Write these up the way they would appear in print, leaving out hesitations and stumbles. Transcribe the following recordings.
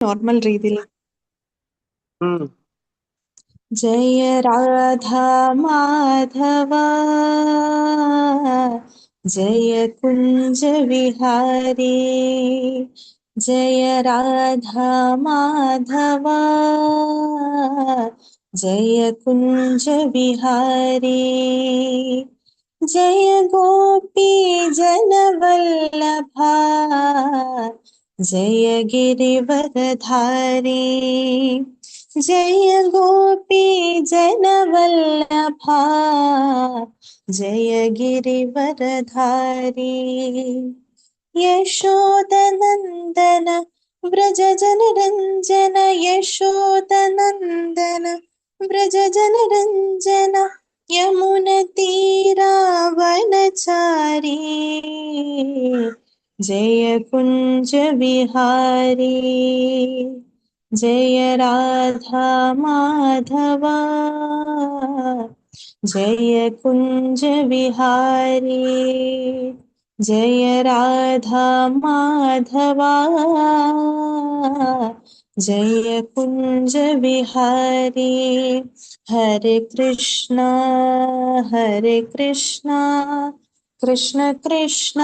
Normal രീതിയിൽ. ജയ രാധാ മാധവ ജയ കുഞ്ച വിഹാരി ജയ രാധാ മാധവ ജയ കുഞ്ച വിഹാരി ജയ ഗോപി ജനവല്ലഭ ജയ ഗിരിവരധാരി ജയ ഗോപി ജനവല്ലഭ ജയ ഗിരിവരധാരി യശോദനന്ദന വ്രജ ജനരഞ്ജന യശോദനന്ദന വ്രജ ജനരഞ്ജന യമുന തീരാവനചാരി ജയ കുഞ്ച വിഹാരി ജയ രാധാ മാധവ ജയ കുഞ്ച വിഹാരി ജയ രാധാ മാധവ ജയ കുഞ്ച വിഹാരി ഹരേ കൃഷ്ണ കൃഷ്ണ കൃഷ്ണ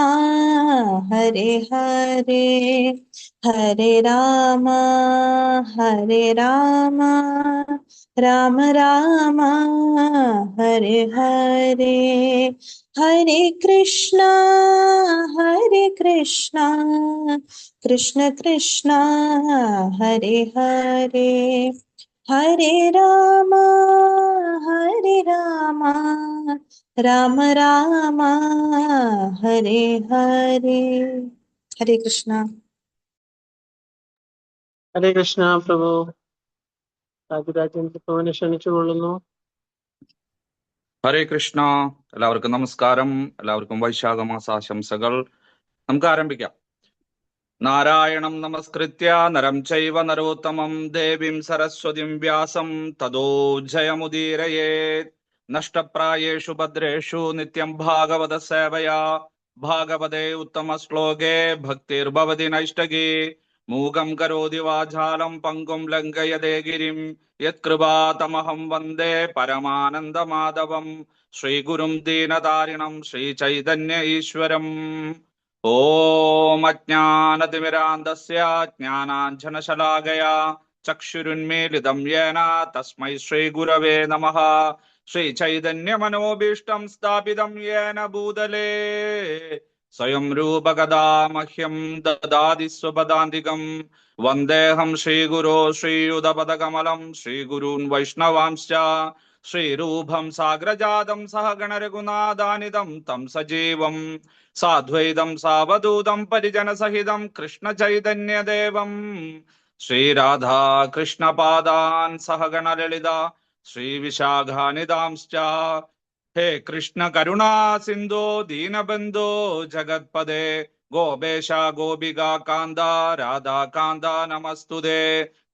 ഹരേ ഹരേ ഹരേ രാമ രാമ രാമ ഹരേ ഹരേ ഹരേ കൃഷ്ണ കൃഷ്ണ കൃഷ്ണ ഹരേ ഹരേ ഹരേ രാമ രാമ രാമ ഹരേ ഹരേ. ഹരേ കൃഷ്ണ. ഹരേ കൃഷ്ണ പ്രഭു. രാജരാജൻ പ്രഭുവിനെ ക്ഷണിച്ചുകൊള്ളുന്നു. ഹരേ കൃഷ്ണ. എല്ലാവർക്കും നമസ്കാരം. എല്ലാവർക്കും വൈശാഖമാസാശംസകൾ. നമുക്ക് ആരംഭിക്കാം. നാരായണം നമസ്കൃത്യ നരം ചൈവ നരോത്തമം ദേവീം സരസ്വതിം വ്യാസം തതോ ജയമുദീരയേത്. നഷ്ടപ്രായേഷു ഭദ്രേഷു നിത്യം ഭാഗവത സേവയാ ഭാഗവതേ ഉത്തമ ശ്ലോകേ ഭക്തിർഭവതി നൈഷ്ടകേ. മൂകം കരോതി വാചാലം പങ്കും ലംഘയതേ ഗിരിം യത്കൃപാതമഹം വന്ദേ പരമാനന്ദമാധവം. ശ്രീഗുരും ദീനതാരിണം ശ്രീചൈതന്യ ഈശ്വരം. ഓം അജ്ഞാനതിമിരാന്തസ്യ ജ്ഞാനാഞ്ജനശലാകയാ ചക്ഷുരുന്മീലിതം യേന തസ്മൈ ശ്രീഗുരവേ നമഃ. ശ്രീചൈതന്യമനോഭീഷ്ടം സ്ഥാപിതം യേന ഭൂതലേ സ്വയം രൂപകഥാ മഹ്യം ദദാതി സ്വപദാന്തികം. വന്ദേഹം ശ്രീഗുരോ ശ്രീയുതപദകമലം ശ്രീഗുരൂൻ വൈഷ്ണവാംശ്ച ശ്രീരൂപം സാഗ്രജാതം സഹഗണ രഘുനാഥാനിതം തം സജീവം സാദ്വൈതം സാവധൂതം പരിജനസഹിതം കൃഷ്ണ ചൈതന്യദേവം ശ്രീരാധാ കൃഷ്ണപാദാൻ സഹഗണ ലളിത ശ്രീവിശാഖാനിതാംശ്ച. ഹേ കൃഷ്ണ കരുണാ സിന്ധോ ദീനബന്ധോ ജഗത്പദേ ഗോപേശ ഗോപികാ കാന്ത രാധാകാന്ത നമസ്തുതേ.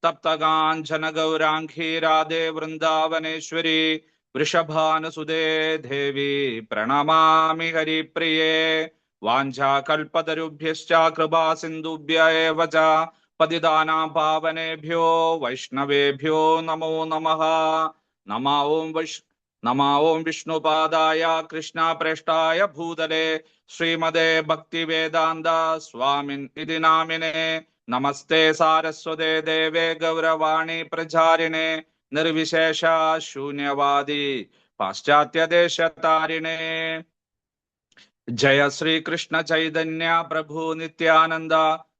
തപ്തകാഞ്ചന ഗൗരാംഗീ രാധേ വൃന്ദാവനേശ്വരി വൃഷഭാനുസുതേ ദേവി പ്രണമാമി ഹരിപ്രിയേ. വാഞ്ചാകൽപതരുഭ്യശ്ച കൃപാ സിന്ധുഭ്യ ഏവ ച പതിതാനാം പാവനേഭ്യോ വൈഷ്ണവേഭ്യോ നമോ നമഃ. നമോ ഓം വിഷ്ണുപാദായ കൃഷ്ണപ്രേഷ്ഠായ ഭൂതലേ ശ്രീമദേ ഭക്തിവേദാന്ത സ്വാമിൻ ഇതി നാമിനേ. നമസ്തേ സാരസ്വതേ ദേവേ ഗൗരവാണി പ്രചാരിണേ നിർവിശേഷ ശൂന്യവാദി പാശ്ചാത്യദേശതാരിണേ. ജയ ശ്രീകൃഷ്ണ ചൈതന്യ പ്രഭു നിത്യാനന്ദ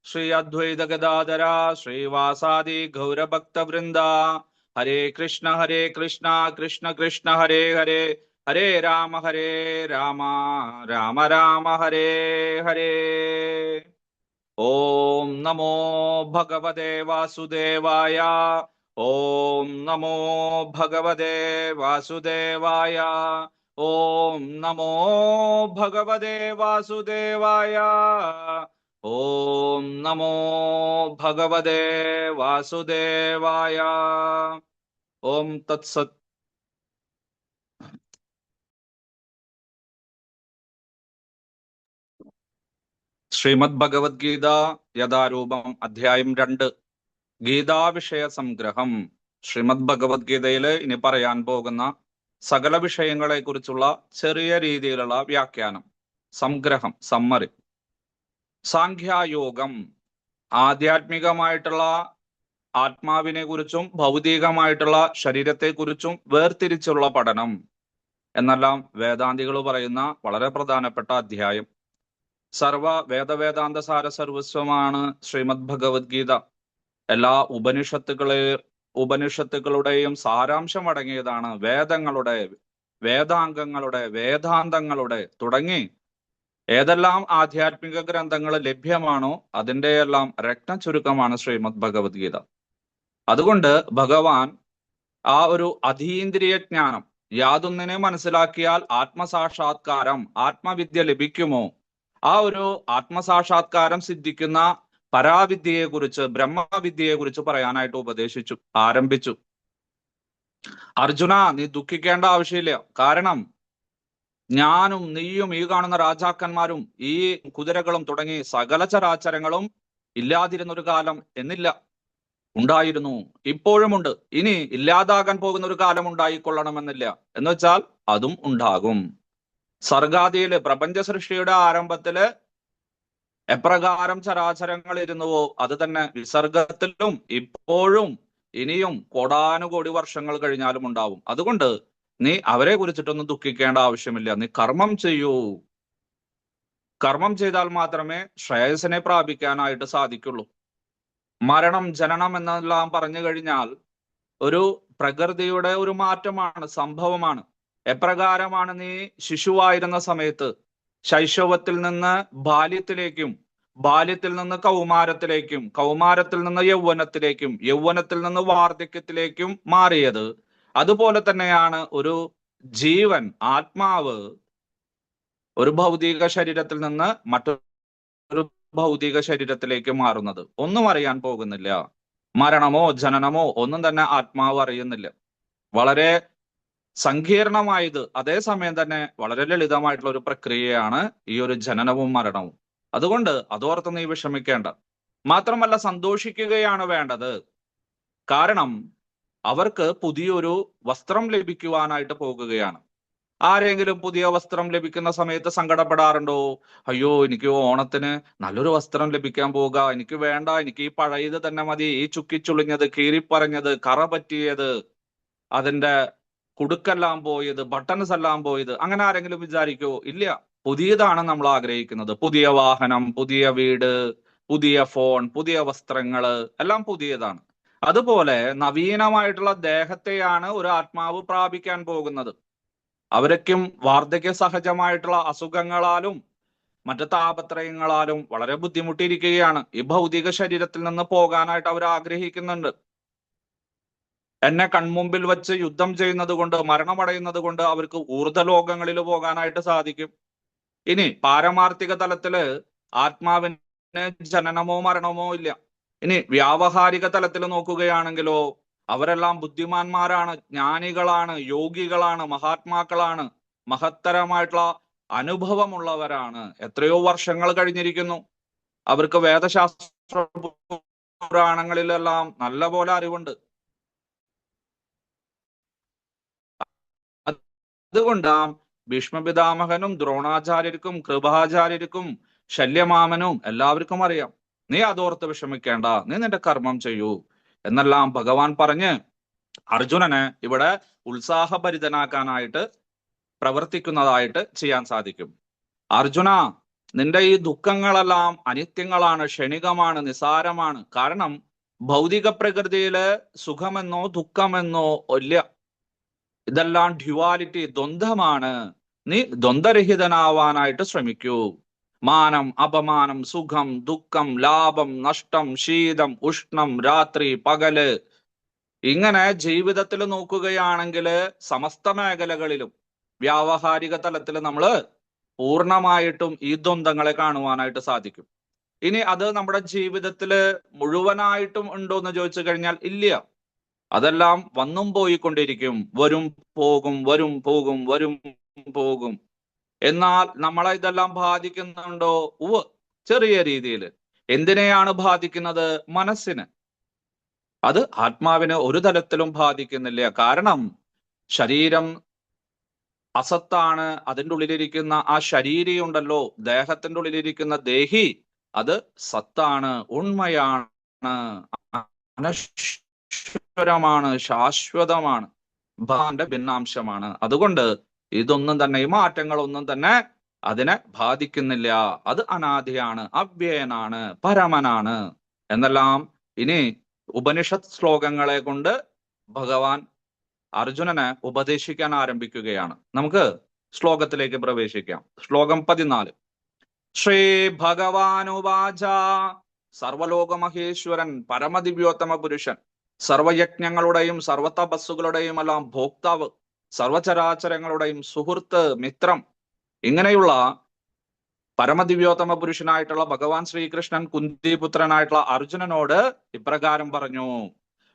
ശ്രീ അദ്വൈത ഗദാധര ശ്രീവാസാദി ഗൗരഭക്തവൃന്ദ. ഹരേ കൃഷ്ണ കൃഷ്ണ കൃഷ്ണ ഹരേ ഹരേ ഹരേ രാമ രാമ രാമ ഹരേ ഹരേ. ഓം നമോ ഭഗവതേ വാസുദേവായ. ഓം നമോ ഭഗവതേ വാസുദേവായ. ഓം നമോ ഭഗവതേ വാസുദേവായ. ഓം നമോ ഭഗവതേ വാസുദേവായ. ഓം തത്സത്. ശ്രീമദ് ഭഗവത്ഗീത യഥാരൂപം അധ്യായം 2. ഗീതാവിഷയ സംഗ്രഹം. ശ്രീമദ് ഭഗവത്ഗീതയില് ഇനി പറയാൻ പോകുന്ന സകല വിഷയങ്ങളെ കുറിച്ചുള്ള ചെറിയ രീതിയിലുള്ള വ്യാഖ്യാനം, സംഗ്രഹം, സമ്മറി. സാഖ്യായോഗം, ആധ്യാത്മികമായിട്ടുള്ള ആത്മാവിനെ കുറിച്ചും ഭൗതികമായിട്ടുള്ള ശരീരത്തെ കുറിച്ചും വേർതിരിച്ചുള്ള പഠനം എന്നെല്ലാം വേദാന്തികൾ പറയുന്ന വളരെ പ്രധാനപ്പെട്ട അധ്യായം. സർവ വേദവേദാന്ത സാര സർവസ്വമാണ് ശ്രീമദ് ഭഗവത്ഗീത. എല്ലാ ഉപനിഷത്തുക്കളുടെയും സാരാംശം അടങ്ങിയതാണ്. വേദങ്ങളുടെ, വേദാംഗങ്ങളുടെ, വേദാന്തങ്ങളുടെ തുടങ്ങി ഏതെല്ലാം ആധ്യാത്മിക ഗ്രന്ഥങ്ങൾ ലഭ്യമാണോ അതിന്റെ എല്ലാം രത്നചുരുക്കമാണ് ശ്രീമദ് ഭഗവത്ഗീത. അതുകൊണ്ട് ഭഗവാൻ ആ ഒരു അതീന്ദ്രിയ ജ്ഞാനം, യാതൊന്നിനെ മനസ്സിലാക്കിയാൽ ആത്മസാക്ഷാത്കാരം, ആത്മവിദ്യ ലഭിക്കുമോ, ആ ഒരു ആത്മസാക്ഷാത്കാരം സിദ്ധിക്കുന്ന പരാവിദ്യയെ കുറിച്ച്, ബ്രഹ്മവിദ്യയെ കുറിച്ച് പറയാനായിട്ട് ആരംഭിച്ചു. അർജുന, നീ ദുഃഖിക്കേണ്ട ആവശ്യമില്ല. കാരണം ഞാനും നീയും ഈ കാണുന്ന രാജാക്കന്മാരും ഈ കുതിരകളും തുടങ്ങി സകല ചരാചരങ്ങളും ഇല്ലാതിരുന്നൊരു കാലം എന്നില്ല, ഉണ്ടായിരുന്നു, ഇപ്പോഴുമുണ്ട്, ഇനി ഇല്ലാതാകാൻ പോകുന്ന ഒരു കാലം ഉണ്ടായിക്കൊള്ളണമെന്നില്ല. എന്ന് വെച്ചാൽ അതും ഉണ്ടാകും. സർഗാദിയില്, പ്രപഞ്ച സൃഷ്ടിയുടെ ആരംഭത്തില് എപ്രകാരം ചരാചരങ്ങൾ ഇരുന്നുവോ അത് തന്നെ വിസർഗത്തിലും ഇപ്പോഴും ഇനിയും കോടാനുകോടി വർഷങ്ങൾ കഴിഞ്ഞാലും ഉണ്ടാവും. അതുകൊണ്ട് നീ അവരെ കുറിച്ചിട്ടൊന്നും ദുഃഖിക്കേണ്ട ആവശ്യമില്ല. നീ കർമ്മം ചെയ്യൂ. കർമ്മം ചെയ്താൽ മാത്രമേ ശ്രേയസിനെ പ്രാപിക്കാനായിട്ട് സാധിക്കുള്ളൂ. മരണം, ജനനം എന്നെല്ലാം പറഞ്ഞു കഴിഞ്ഞാൽ ഒരു പ്രകൃതിയുടെ ഒരു മാറ്റമാണ്, സംഭവമാണ്. എപ്രകാരമാണ് നീ ശിശുവായിരുന്ന സമയത്ത് ശൈശവത്തിൽ നിന്ന് ബാല്യത്തിലേക്കും, ബാല്യത്തിൽ നിന്ന് കൗമാരത്തിലേക്കും, കൗമാരത്തിൽ നിന്ന് യൗവനത്തിലേക്കും, യൗവനത്തിൽ നിന്ന് വാർദ്ധക്യത്തിലേക്കും മാറിയത്, അതുപോലെ തന്നെയാണ് ഒരു ജീവൻ, ആത്മാവ് ഒരു ഭൗതിക ശരീരത്തിൽ നിന്ന് മറ്റൊരു ഭൗതിക ശരീരത്തിലേക്ക് മാറുന്നത്. ഒന്നും അറിയാൻ പോകുന്നില്ല. മരണമോ ജനനമോ ഒന്നും തന്നെ ആത്മാവ് അറിയുന്നില്ല. വളരെ സങ്കീർണമായത്, അതേസമയം തന്നെ വളരെ ലളിതമായിട്ടുള്ള ഒരു പ്രക്രിയയാണ് ഈ ഒരു ജനനവും മരണവും. അതുകൊണ്ട് അതോർത്ത് നീ വിഷമിക്കേണ്ട. മാത്രമല്ല സന്തോഷിക്കുകയാണ് വേണ്ടത്. കാരണം അവർക്ക് പുതിയൊരു വസ്ത്രം ലഭിക്കുവാനായിട്ട് പോകുകയാണ്. ആരെങ്കിലും പുതിയ വസ്ത്രം ലഭിക്കുന്ന സമയത്ത് സങ്കടപ്പെടാറുണ്ടോ? അയ്യോ, എനിക്ക് ഓണത്തിന് നല്ലൊരു വസ്ത്രം ലഭിക്കാൻ പോവുക, എനിക്ക് വേണ്ട, എനിക്ക് ഈ പഴയത് തന്നെ മതി, ഈ ചുക്കിച്ചുളിഞ്ഞത്, കീറിപ്പറഞ്ഞത്, കറ പറ്റിയത്, അതിന്റെ കുടുക്കെല്ലാം പോയത്, ബട്ടൺസ് എല്ലാം പോയത്, അങ്ങനെ ആരെങ്കിലും വിചാരിക്കോ? ഇല്ല. പുതിയതാണ് നമ്മൾ ആഗ്രഹിക്കുന്നത്. പുതിയ വാഹനം, പുതിയ വീട്, പുതിയ ഫോൺ, പുതിയ വസ്ത്രങ്ങള് എല്ലാം പുതിയതാണ്. അതുപോലെ നവീനമായിട്ടുള്ള ദേഹത്തെയാണ് ഒരു ആത്മാവ് പ്രാപിക്കാൻ പോകുന്നത്. അവരൊക്കും വാർദ്ധക്യ സഹജമായിട്ടുള്ള അസുഖങ്ങളാലും മറ്റു താപത്രയങ്ങളാലും വളരെ ബുദ്ധിമുട്ടിയിരിക്കുകയാണ്. ഈ ഭൗതിക ശരീരത്തിൽ നിന്ന് പോകാനായിട്ട് അവർ ആഗ്രഹിക്കുന്നുണ്ട്. എന്നെ കൺമുമ്പിൽ വെച്ച് യുദ്ധം ചെയ്യുന്നത് കൊണ്ട്, മരണമടയുന്നത് കൊണ്ട് അവർക്ക് ഊർധ്വലോകങ്ങളിൽ പോകാനായിട്ട് സാധിക്കും. ഇനി പാരമാർത്ഥിക തലത്തില് ആത്മാവിന് ജനനമോ മരണമോ ഇല്ല. ഇനി വ്യാവഹാരിക തലത്തിൽ നോക്കുകയാണെങ്കിലോ അവരെല്ലാം ബുദ്ധിമാന്മാരാണ്, ജ്ഞാനികളാണ്, യോഗികളാണ്, മഹാത്മാക്കളാണ്, മഹത്തരമായിട്ടുള്ള അനുഭവമുള്ളവരാണ്. എത്രയോ വർഷങ്ങൾ കഴിഞ്ഞിരിക്കുന്നു. അവർക്ക് വേദശാസ്ത്ര പുരാണങ്ങളിലെല്ലാം നല്ല പോലെ അറിവുണ്ട്. അതുകൊണ്ട് ഭീഷ്മപിതാമഹനും ദ്രോണാചാര്യർക്കും കൃപാചാര്യർക്കും ശല്യമാമനും എല്ലാവർക്കും അറിയാം. നീ അതോർത്ത് വിഷമിക്കേണ്ട, നീ നിന്റെ കർമ്മം ചെയ്യൂ എന്നെല്ലാം ഭഗവാൻ പറഞ്ഞ് അർജുനനെ ഇവിടെ ഉത്സാഹഭരിതനാക്കാനായിട്ട് പ്രവർത്തിക്കുന്നതായിട്ട് ചെയ്യാൻ സാധിക്കും. അർജുന, നിന്റെ ഈ ദുഃഖങ്ങളെല്ലാം അനിത്യങ്ങളാണ്, ക്ഷണികമാണ്, നിസാരമാണ്. കാരണം ഭൗതിക പ്രകൃതിയില് സുഖമെന്നോ ദുഃഖമെന്നോ ഇല്ല. ഇതെല്ലാം ഡ്യുവാലിറ്റി, ദ്വന്ദ്വമാണ്. നീ ദ്വന്ദ്വരഹിതനാവാനായിട്ട് ശ്രമിക്കൂ. മാനം, അപമാനം, സുഖം, ദുഃഖം, ലാഭം, നഷ്ടം, ശീതം, ഉഷ്ണം, രാത്രി, പകല്, ഇങ്ങനെ ജീവിതത്തിൽ നോക്കുകയാണെങ്കിൽ സമസ്ത മേഖലകളിലും വ്യാവഹാരിക തലത്തിൽ നമ്മൾ പൂർണ്ണമായിട്ടും ഈ ദ്വന്ദ്ങ്ങളെ കാണുവാനായിട്ട് സാധിക്കും. ഇനി അത് നമ്മുടെ ജീവിതത്തിൽ മുഴുവനായിട്ടും ഉണ്ടോ എന്ന് ചോദിച്ചു കഴിഞ്ഞാൽ ഇല്ല. അതെല്ലാം വന്നും പോയിക്കൊണ്ടിരിക്കും, വരും പോകും, വരും പോകും, വരും പോകും. എന്നാൽ നമ്മളെ ഇതെല്ലാം ബാധിക്കുന്നുണ്ടോ? ചെറിയ രീതിയിൽ. എന്തിനെയാണ് ബാധിക്കുന്നത്? മനസ്സിന്. അത് ആത്മാവിനെ ഒരു തലത്തിലും ബാധിക്കുന്നില്ല. കാരണം ശരീരം അസത്താണ്. അതിൻ്റെ ഉള്ളിലിരിക്കുന്ന ആ ശരീരി ഉണ്ടല്ലോ, ദേഹത്തിന്റെ ഉള്ളിലിരിക്കുന്ന ദേഹി, അത് സത്താണ്, ഉണ്മയാണ്, അനശ്വരമാണ്, ശാശ്വതമാണ്, ഭഗവാന്റെ ഭിന്നാംശമാണ്. അതുകൊണ്ട് ഇതൊന്നും തന്നെ, ഈ മാറ്റങ്ങളൊന്നും തന്നെ അതിനെ ബാധിക്കുന്നില്ല. അത് അനാദിയാണ്, അവ്യയനാണ്, പരമനാണ് എന്നെല്ലാം ഇനി ഉപനിഷത്ത് ശ്ലോകങ്ങളെ കൊണ്ട് ഭഗവാൻ അർജുനനെ ഉപദേശിക്കാൻ ആരംഭിക്കുകയാണ്. നമുക്ക് ശ്ലോകത്തിലേക്ക് പ്രവേശിക്കാം. ശ്ലോകം 14. ശ്രീ ഭഗവാനുവാച. സർവലോക മഹേശ്വരൻ, പരമദിവ്യോത്തമ പുരുഷൻ, സർവയജ്ഞങ്ങളുടെയും സർവതപസ്സുകളുടെയും എല്ലാം ഭോക്താവ്, സർവചരാചരങ്ങളുടെയും സുഹൃത്ത്, മിത്രം, ഇങ്ങനെയുള്ള പരമദിവ്യോത്തമ പുരുഷനായിട്ടുള്ള ഭഗവാൻ ശ്രീകൃഷ്ണൻ കുന്തിപുത്രനായിട്ടുള്ള അർജുനനോട് ഇപ്രകാരം പറഞ്ഞു.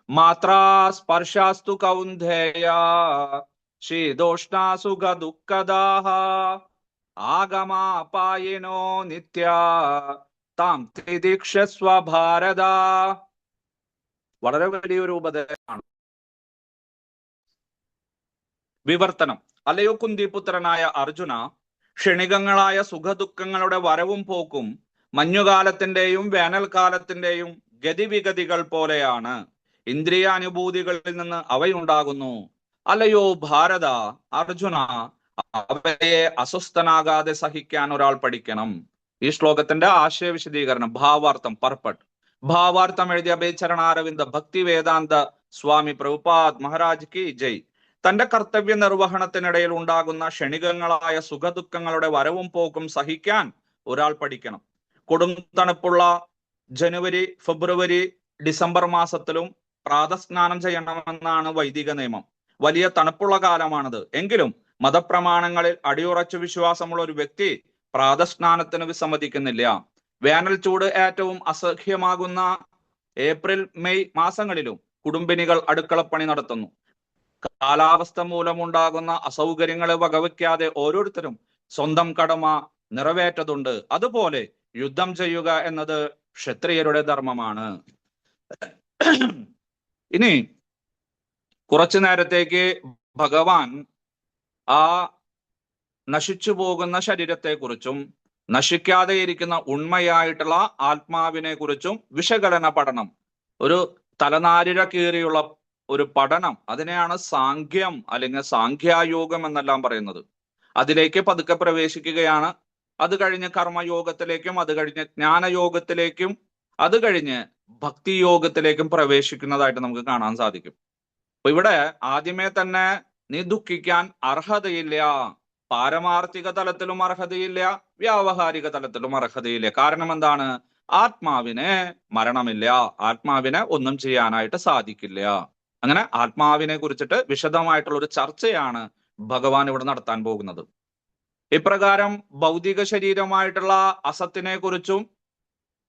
മാത്രാ സ്പർശാസ്തു കൗന്ദേയ ശീതോഷ്ണാസുഖ ദുഃഖദാഹ ആഗമാപായിനോ നിത്യ താം തിദീക്ഷസ്വ ഭാരത. വളരെ വലിയൊരു ഉപദേശമാണ്. വിവർത്തനം. അല്ലയോ കുന്തിപുത്രനായ അർജുന, ക്ഷണികങ്ങളായ സുഖദുഃഖങ്ങളുടെ വരവും പോക്കും മഞ്ഞുകാലത്തിന്റെയും വേനൽക്കാലത്തിന്റെയും ഗതിവിഗതികൾ പോലെയാണ്. ഇന്ദ്രിയാനുഭൂതികളിൽ നിന്ന് അവയുണ്ടാകുന്നു. അല്ലയോ ഭാരത, അർജുന, അവയെ അസ്വസ്ഥനാകാതെ സഹിക്കാൻ ഒരാൾ പഠിക്കണം. ഈ ശ്ലോകത്തിന്റെ ആശയ വിശദീകരണം, ഭാവാർത്ഥം, പർപ്പട്ട്. ഭാവാർത്ഥം എഴുതിയ അഭയചരണാരവിന്ദ ഭക്തി വേദാന്ത സ്വാമി പ്രഭുപാദ് മഹാരാജ് കി ജയ്. തന്റെ കർത്തവ്യ നിർവഹണത്തിനിടയിൽ ഉണ്ടാകുന്ന ക്ഷണികങ്ങളായ സുഖദുഃഖങ്ങളുടെ വരവും പോക്കും സഹിക്കാൻ ഒരാൾ പഠിക്കണം. കൊടും തണുപ്പുള്ള ജനുവരി, ഫെബ്രുവരി, ഡിസംബർ മാസത്തിലും പ്രാതസ്നാനം ചെയ്യണമെന്നാണ് വൈദിക നിയമം. വലിയ തണുപ്പുള്ള കാലമാണത്. എങ്കിലും മതപ്രമാണങ്ങളിൽ അടിയുറച്ചു വിശ്വാസമുള്ള ഒരു വ്യക്തി പ്രാതസ്നാനത്തിന് വിസമ്മതിക്കുന്നില്ല. വേനൽ ചൂട് ഏറ്റവും അസഹ്യമാകുന്ന ഏപ്രിൽ, മെയ് മാസങ്ങളിലും കുടുംബിനികൾ അടുക്കളപ്പണി നടത്തുന്നു. കാലാവസ്ഥ മൂലമുണ്ടാകുന്ന അസൗകര്യങ്ങളെ വകവയ്ക്കാതെ ഓരോരുത്തരും സ്വന്തം കടമ നിറവേറ്റതുണ്ട്. അതുപോലെ യുദ്ധം ചെയ്യുക എന്നത് ക്ഷത്രിയരുടെ ധർമ്മമാണ്. ഇനി കുറച്ചു നേരത്തേക്ക് ഭഗവാൻ ആ നശിച്ചു പോകുന്ന ശരീരത്തെക്കുറിച്ചും നശിക്കാതെ ഇരിക്കുന്ന ഉണ്മയായിട്ടുള്ള ആത്മാവിനെ കുറിച്ചും വിശകലന പഠനം, ഒരു തലനാരിഴ കീറിയുള്ള ഒരു പഠനം, അതിനെയാണ് സാഖ്യം അല്ലെങ്കിൽ സാഖ്യായോഗം എന്നെല്ലാം പറയുന്നത്. അതിലേക്ക് പതുക്കെ പ്രവേശിക്കുകയാണ്. അത് കഴിഞ്ഞ് കർമ്മയോഗത്തിലേക്കും, അത് കഴിഞ്ഞ് ജ്ഞാനയോഗത്തിലേക്കും, അത് കഴിഞ്ഞ് ഭക്തിയോഗത്തിലേക്കും പ്രവേശിക്കുന്നതായിട്ട് നമുക്ക് കാണാൻ സാധിക്കും. അപ്പൊ ഇവിടെ ആദ്യമേ തന്നെ നീ ദുഃഖിക്കാൻ അർഹതയില്ല. പാരമാർത്ഥിക തലത്തിലും അർഹതയില്ല, വ്യാവഹാരിക തലത്തിലും അർഹതയില്ല. കാരണം എന്താണ്? ആത്മാവിന് മരണമില്ല, ആത്മാവിനെ ഒന്നും ചെയ്യാനായിട്ട് സാധിക്കില്ല. അങ്ങനെ ആത്മാവിനെ കുറിച്ചിട്ട് വിശദമായിട്ടുള്ള ഒരു ചർച്ചയാണ് ഭഗവാൻ ഇവിടെ നടത്താൻ പോകുന്നത്. ഇപ്രകാരം ഭൗതിക ശരീരമായിട്ടുള്ള അസത്തിനെ കുറിച്ചും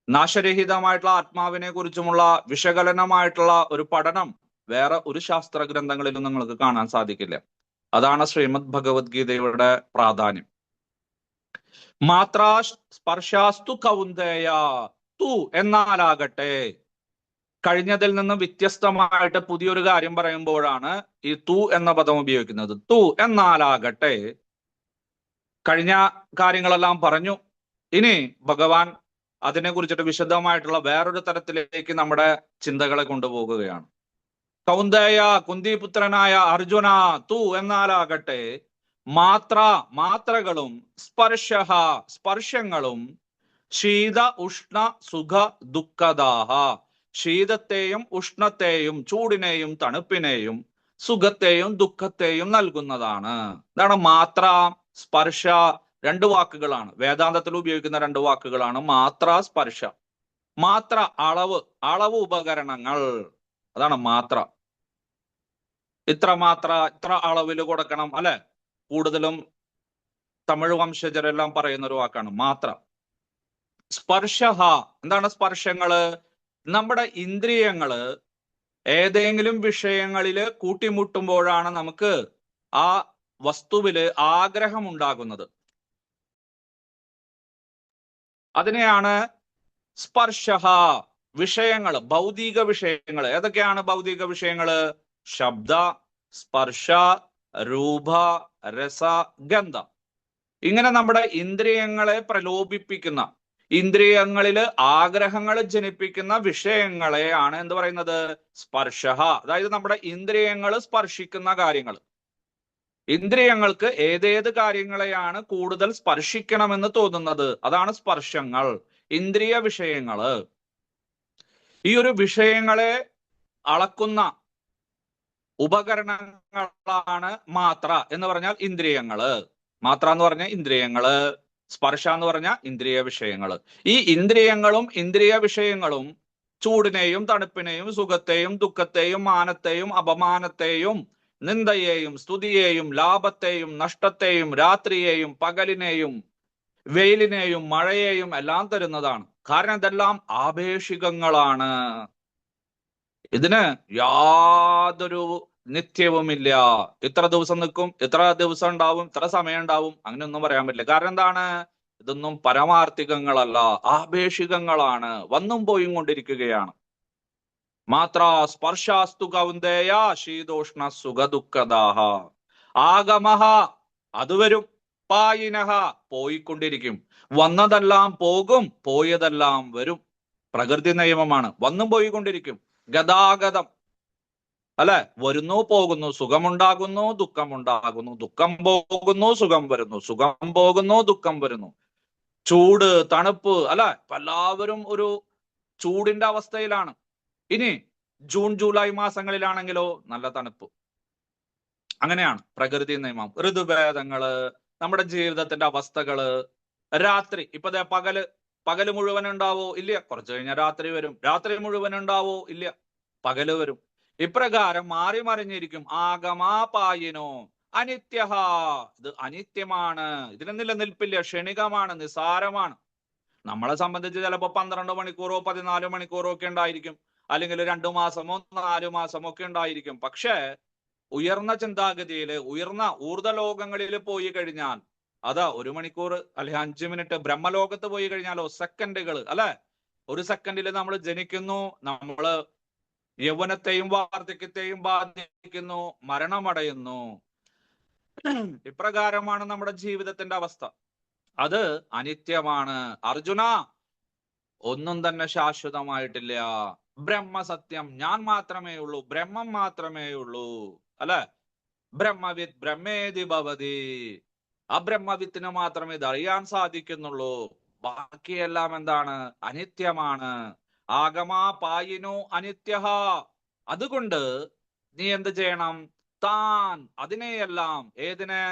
നാശരഹിതമായിട്ടുള്ള ആത്മാവിനെ കുറിച്ചുമുള്ള വിശകലനമായിട്ടുള്ള ഒരു പഠനം വേറെ ഒരു ശാസ്ത്ര ഗ്രന്ഥങ്ങളിലും നിങ്ങൾക്ക് കാണാൻ സാധിക്കില്ല. അതാണ് ശ്രീമദ് ഭഗവത്ഗീതയുടെ പ്രാധാന്യം. മാത്രാ സ്പർശാസ്തു കൗന്ദേയ. തു എന്നാലാകട്ടെ. കഴിഞ്ഞതിൽ നിന്ന് വ്യത്യസ്തമായിട്ട് പുതിയൊരു കാര്യം പറയുമ്പോഴാണ് ഈ തു എന്ന പദം ഉപയോഗിക്കുന്നത്. തു എന്നാലാകട്ടെ. കഴിഞ്ഞ കാര്യങ്ങളെല്ലാം പറഞ്ഞു. ഇനി ഭഗവാൻ അതിനെ കുറിച്ചിട്ട് വിശദമായിട്ടുള്ള വേറൊരു തരത്തിലേക്ക് നമ്മുടെ ചിന്തകളെ കൊണ്ടുപോകുകയാണ്. കൗന്ദേയ, കുന്തിപുത്രനായ അർജുന, തു എന്നാലാകട്ടെ. മാത്രകളും സ്പർശഃ സ്പർശങ്ങളും ശീത ഉഷ്ണ സുഖ ദുഃഖദാഹ. ശീതത്തെയും ഉഷ്ണത്തെയും ചൂടിനെയും തണുപ്പിനെയും സുഖത്തെയും ദുഃഖത്തെയും നൽകുന്നതാണ്. എന്താണ് മാത്ര, സ്പർശ? രണ്ട് വാക്കുകളാണ്, വേദാന്തത്തിൽ ഉപയോഗിക്കുന്ന രണ്ട് വാക്കുകളാണ് മാത്ര, സ്പർശ. മാത്ര അളവ്, അളവ് ഉപകരണങ്ങൾ, അതാണ് മാത്ര. ഇത്ര മാത്ര, ഇത്ര അളവിൽ കൊടുക്കണം, അല്ലെ? കൂടുതലും തമിഴ് വംശജരെല്ലാം പറയുന്ന ഒരു വാക്കാണ് മാത്ര. സ്പർശ, എന്താണ് സ്പർശങ്ങള്? നമ്മുടെ ഇന്ദ്രിയങ്ങള് ഏതെങ്കിലും വിഷയങ്ങളില് കൂട്ടിമുട്ടുമ്പോഴാണ് നമുക്ക് ആ വസ്തുവില് ആഗ്രഹം ഉണ്ടാകുന്നത്. അതിനെയാണ് സ്പർശ, വിഷയങ്ങൾ, ഭൗതിക വിഷയങ്ങൾ. ഏതൊക്കെയാണ് ഭൗതിക വിഷയങ്ങള്? ശബ്ദ, സ്പർശ, രൂപ, രസ, ഗന്ധ. ഇങ്ങനെ നമ്മുടെ ഇന്ദ്രിയങ്ങളെ പ്രലോഭിപ്പിക്കുന്ന, ഇന്ദ്രിയങ്ങളിൽ ആഗ്രഹങ്ങൾ ജനിപ്പിക്കുന്ന വിഷയങ്ങളെയാണ് എന്ത് പറയുന്നത്? സ്പർശ. അതായത് നമ്മുടെ ഇന്ദ്രിയങ്ങൾ സ്പർശിക്കുന്ന കാര്യങ്ങൾ. ഇന്ദ്രിയങ്ങൾക്ക് ഏതേത് കാര്യങ്ങളെയാണ് കൂടുതൽ സ്പർശിക്കണമെന്ന് തോന്നുന്നത്, അതാണ് സ്പർശങ്ങൾ, ഇന്ദ്രിയ വിഷയങ്ങള്. ഈ ഒരു വിഷയങ്ങളെ അളക്കുന്ന ഉപകരണങ്ങളാണ് മാത്ര എന്ന് പറഞ്ഞാൽ ഇന്ദ്രിയങ്ങള്. മാത്ര എന്ന് പറഞ്ഞാൽ ഇന്ദ്രിയങ്ങള്, സ്പർശ എന്ന് പറഞ്ഞാൽ ഇന്ദ്രിയ വിഷയങ്ങള്. ഈ ഇന്ദ്രിയങ്ങളും ഇന്ദ്രിയ വിഷയങ്ങളും ചൂടിനെയും തണുപ്പിനെയും സുഖത്തെയും ദുഃഖത്തെയും മാനത്തെയും അപമാനത്തെയും നിന്ദയെയും സ്തുതിയെയും ലാഭത്തെയും നഷ്ടത്തെയും രാത്രിയെയും പകലിനെയും വെയിലിനെയും മഴയെയും എല്ലാം തരുന്നതാണ്. കാരണം ഇതെല്ലാം ആപേക്ഷികങ്ങളാണ്. ഇതിന് യാതൊരു നിത്യവുമില്ല. ഇത്ര ദിവസം നിൽക്കും, ഇത്ര ദിവസം ഉണ്ടാവും, ഇത്ര സമയം ഉണ്ടാവും, അങ്ങനെയൊന്നും പറയാൻ പറ്റില്ല. കാരണം എന്താണ്? ഇതൊന്നും പരമാർത്ഥികങ്ങളല്ല, ആപേക്ഷികങ്ങളാണ്, വന്നും പോയും കൊണ്ടിരിക്കുകയാണ്. മാത്ര സ്പർശാസ്തു കൗന്ദേയ ശീതോഷ്ണ സുഖ ദുഃഖദാഹ. ആഗമഹ അത് വരും, പായിനഹ പോയിക്കൊണ്ടിരിക്കും. വന്നതെല്ലാം പോകും, പോയതെല്ലാം വരും. പ്രകൃതി നിയമമാണ്, വന്നും പോയിക്കൊണ്ടിരിക്കും. ഗതാഗതം അല്ലെ, വരുന്നു പോകുന്നു, സുഖമുണ്ടാകുന്നു ദുഃഖമുണ്ടാകുന്നു, ദുഃഖം പോകുന്നു സുഖം വരുന്നു, സുഖം പോകുന്നു ദുഃഖം വരുന്നു. ചൂട് തണുപ്പ് അല്ലെ, എല്ലാവരും ഒരു ചൂടിന്റെ അവസ്ഥയിലാണ്. ഇനി ജൂൺ ജൂലൈ മാസങ്ങളിലാണെങ്കിലോ നല്ല തണുപ്പ്. അങ്ങനെയാണ് പ്രകൃതി നിയമം. ഋതുഭേദങ്ങള്, നമ്മുടെ ജീവിതത്തിന്റെ അവസ്ഥകള്. രാത്രി ഇപ്പൊ പകല് മുഴുവൻ ഉണ്ടാവോ? ഇല്ല. കുറച്ചു കഴിഞ്ഞാൽ രാത്രി വരും. രാത്രി മുഴുവൻ ഉണ്ടാവോ? ഇല്ല, പകല് വരും. ഇപ്രകാരം മാറി മറിഞ്ഞിരിക്കും. ആഗമാപായിനോ അനിത്യഹ. ഇത് അനിത്യമാണ്, ഇതിന് നിലനിൽപ്പില്ല, ക്ഷണികമാണ്, നിസാരമാണ്. നമ്മളെ സംബന്ധിച്ച് ചിലപ്പോ 12 മണിക്കൂറോ 14 മണിക്കൂറോ ഒക്കെ ഉണ്ടായിരിക്കും, അല്ലെങ്കിൽ 2 മാസമോ 4 മാസമോ ഒക്കെ ഉണ്ടായിരിക്കും. പക്ഷേ ഉയർന്ന ചിന്താഗതിയില്, ഉയർന്ന ഊർധ്വലോകങ്ങളിൽ പോയി കഴിഞ്ഞാൽ അതാ 1 മണിക്കൂർ അല്ലെങ്കിൽ 5 മിനിറ്റ്. ബ്രഹ്മലോകത്ത് പോയി കഴിഞ്ഞാലോ സെക്കൻഡുകൾ അല്ലെ. ഒരു സെക്കൻഡിൽ നമ്മൾ ജനിക്കുന്നു, നമ്മള് യൗവനത്തെയും വാർദ്ധക്യത്തെയും ബാധിക്കുന്നു, മരണമടയുന്നു. ഇപ്രകാരമാണ് നമ്മുടെ ജീവിതത്തിന്റെ അവസ്ഥ. അത് അനിത്യമാണ്. അർജുന, ഒന്നും തന്നെ ശാശ്വതമായിട്ടില്ല. ബ്രഹ്മസത്യം, ഞാൻ മാത്രമേ ഉള്ളൂ, ബ്രഹ്മം മാത്രമേ ഉള്ളൂ അല്ലെ. ബ്രഹ്മവിത്ത് ബ്രഹ്മേതി ഭവതി. അബ്രഹ്മവിത്തിന് മാത്രമേ ഇത് അറിയാൻ സാധിക്കുന്നുള്ളൂ. ബാക്കിയെല്ലാം എന്താണ്? അനിത്യമാണ്. ആഗമാപായിനോ അനിത്യഹ. അതുകൊണ്ട് നീ എന്ത് ചെയ്യണം? താൻ അതിനെയെല്ലാം, ഏതിനെ?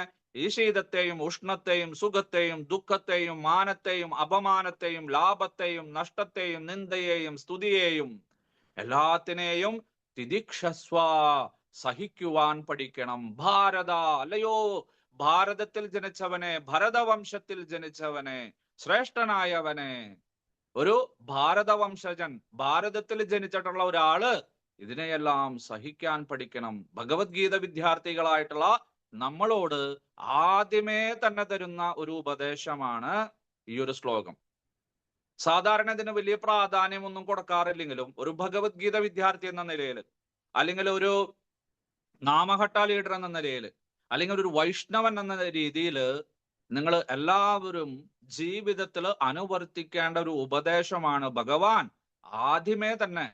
ഈ ശീതത്തെയും ഉഷ്ണത്തെയും സുഖത്തെയും ദുഃഖത്തെയും മാനത്തെയും അപമാനത്തെയും ലാഭത്തെയും നഷ്ടത്തെയും നിന്ദയെയും സ്തുതിയെയും എല്ലാത്തിനെയും തിദിക്ഷസ്വ, സഹിക്കുവാൻ പഠിക്കണം. ഭാരത, അല്ലയോ ഭാരതത്തിൽ ജനിച്ചവനെ, ഭരതവംശത്തിൽ ജനിച്ചവനെ, ശ്രേഷ്ഠനായവനെ, ഒരു ഭാരതവംശജൻ, ഭാരതത്തിൽ ജനിച്ചിട്ടുള്ള ഒരാള് ഇതിനെയെല്ലാം സഹിക്കാൻ പഠിക്കണം. ഭഗവത്ഗീത വിദ്യാർത്ഥികളായിട്ടുള്ള നമ്മളോട് ആദ്യമേ തന്നെ തരുന്ന ഒരു ഉപദേശമാണ് ഈ ഒരു ശ്ലോകം. സാധാരണ ഇതിന് വലിയ പ്രാധാന്യമൊന്നും കൊടുക്കാറില്ലെങ്കിലും ഒരു ഭഗവത്ഗീത വിദ്യാർത്ഥി എന്ന നിലയിൽ, അല്ലെങ്കിൽ ഒരു നാമഘട്ട ലീഡർ എന്ന നിലയിൽ, അല്ലെങ്കിൽ ഒരു വൈഷ്ണവൻ എന്ന രീതിയിൽ നിങ്ങൾ എല്ലാവരും ജീവിതത്തിൽ അനുവർത്തിക്കേണ്ട ഒരു ഉപദേശമാണ് ഭഗവാൻ ആദ്യമേ തന്നെ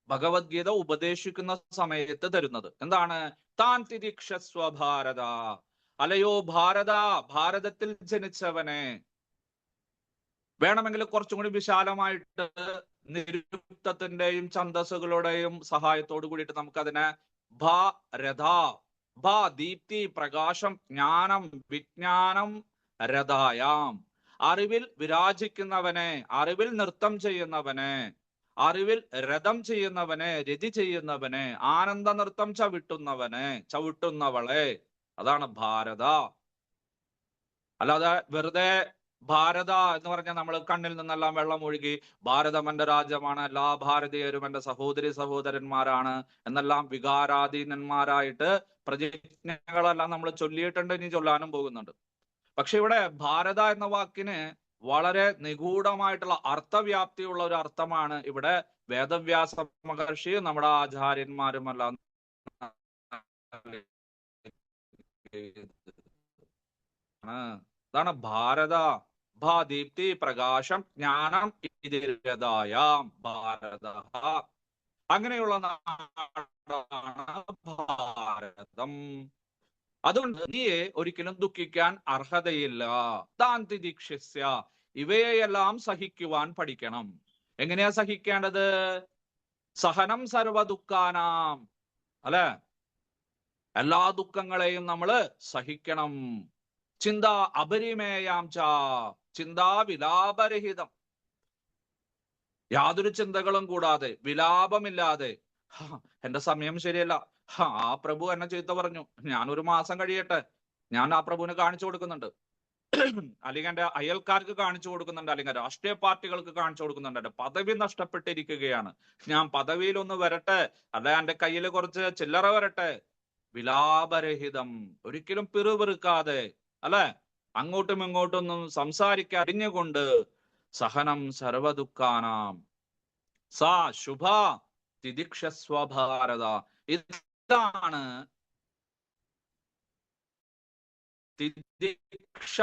ഭഗവത്ഗീത ഉപദേശിക്കുന്ന സമയത്ത് തരുന്നത്. എന്താണ്? താൻ തിരിക്ഷസ്വ ഭാരത, അലയോ ഭാരത, ഭാരതത്തിൽ ജനിച്ചവനെ. വേണമെങ്കിൽ കുറച്ചും കൂടി വിശാലമായിട്ട് നിരുക്തത്തിന്റെയും ഛന്ദസ്സുകളുടെയും സഹായത്തോടു കൂടിയിട്ട് നമുക്കതിനെ ഭാരത, ഭ ദീപ്തി പ്രകാശം ജ്ഞാനം വിജ്ഞാനം രഥായാം, അറിവിൽ വിരാജിക്കുന്നവനെ, അറിവിൽ നൃത്തം ചെയ്യുന്നവനെ, അറിവിൽ രഥം ചെയ്യുന്നവനെ, രതി ചെയ്യുന്നവനെ, ആനന്ദ നൃത്തം ചവിട്ടുന്നവനെ, ചവിട്ടുന്നവളെ, അതാണ് ഭാരത. അല്ലാതെ വെറുതെ ഭാരത എന്ന് പറഞ്ഞാൽ നമ്മൾ കണ്ണിൽ നിന്നെല്ലാം വെള്ളം ഒഴുകി ഭാരതം എന്റെ രാജ്യമാണ്, എല്ലാ ഭാരതീയരും എന്റെ സഹോദരി സഹോദരന്മാരാണ് എന്നെല്ലാം വികാരാധീനന്മാരായിട്ട് പ്രതിജ്ഞകളെല്ലാം നമ്മൾ ചൊല്ലിയിട്ടുണ്ട്, ഇനി ചൊല്ലാനും പോകുന്നുണ്ട്. പക്ഷെ ഇവിടെ ഭാരത എന്ന വാക്കിന് വളരെ നിഗൂഢമായിട്ടുള്ള അർത്ഥവ്യാപ്തിയുള്ള ഒരു അർത്ഥമാണ് ഇവിടെ വേദവ്യാസ മഹർഷി നമ്മുടെ ആചാര്യന്മാരുമെല്ലാം അതാണ് ഭാരത ഭാദീപ്തി പ്രകാശം ജ്ഞാനം ഇതിരതായാം ഭാരത. അങ്ങനെയുള്ള നാടാണ് ഭാരതം. അതുകൊണ്ട് നീയെ ഒരിക്കലും ദുഃഖിക്കാൻ അർഹതയില്ല. താൻ തിദീക്ഷിസ്യ, ഇവയെല്ലാം സഹിക്കുവാൻ പഠിക്കണം. എങ്ങനെയാ സഹിക്കേണ്ടത്? സഹനം സർവ ദുഃഖാനാം, അല്ലെ? എല്ലാ ദുഃഖങ്ങളെയും നമ്മൾ സഹിക്കണം. ചിന്ത അപരിമേയാം ച, ചിന്താ വിലാപരഹിതം, യാതൊരു ചിന്തകളും കൂടാതെ, വിലാപമില്ലാതെ. എന്റെ സമയം ശരിയല്ല, ആ പ്രഭു എന്നെ ചീത്ത പറഞ്ഞു, ഞാനൊരു മാസം കഴിയട്ടെ, ഞാൻ ആ പ്രഭുവിന് കാണിച്ചു കൊടുക്കുന്നുണ്ട്, അല്ലെങ്കിൽ എന്റെ അയൽക്കാർക്ക് കാണിച്ചു കൊടുക്കുന്നുണ്ട്, അല്ലെങ്കിൽ രാഷ്ട്രീയ പാർട്ടികൾക്ക് കാണിച്ചു കൊടുക്കുന്നുണ്ട്, എന്റെ പദവി നഷ്ടപ്പെട്ടിരിക്കുകയാണ്, ഞാൻ പദവിയിലൊന്ന് വരട്ടെ, അല്ലെ എന്റെ കയ്യിൽ കുറച്ച് ചില്ലറ വരട്ടെ. വിലാപരഹിതം, ഒരിക്കലും പിറുപിറുക്കാതെ, അല്ലെ, അങ്ങോട്ടും ഇങ്ങോട്ടൊന്നും സംസാരിക്കറിഞ്ഞുകൊണ്ട്. സഹനം സർവദുഃഖാനാം സാ ശുഭ തിദിക്ഷസ്വ ഭാരത. ഇതാണ് തിദിക്ഷ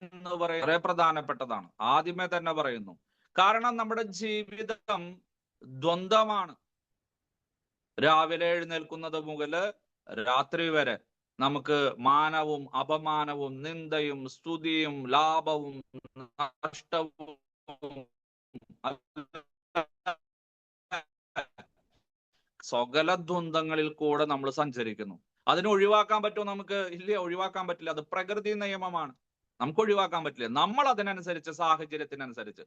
എന്ന് പറയുന്നത്. വളരെ പ്രധാനപ്പെട്ടതാണ്. ആദ്യമേ തന്നെ പറയുന്നു, കാരണം നമ്മുടെ ജീവിതം ദ്വന്ദ്വമാണ്. രാവിലെ എഴുന്നേൽക്കുന്നത് മുതല് രാത്രി വരെ നമുക്ക് മാനവും അപമാനവും നിന്ദയും സ്തുതിയും ലാഭവും നഷ്ടവും സകല ദ്വന്ദ്ങ്ങളിൽ കൂടെ നമ്മൾ സഞ്ചരിക്കുന്നു. അതിനെ ഒഴിവാക്കാൻ പറ്റുമോ നമുക്ക്? ഇല്ല, ഒഴിവാക്കാൻ പറ്റില്ല. അത് പ്രകൃതി നിയമമാണ്, നമുക്ക് ഒഴിവാക്കാൻ പറ്റില്ല. നമ്മൾ അതിനനുസരിച്ച്, സാഹചര്യത്തിനനുസരിച്ച്.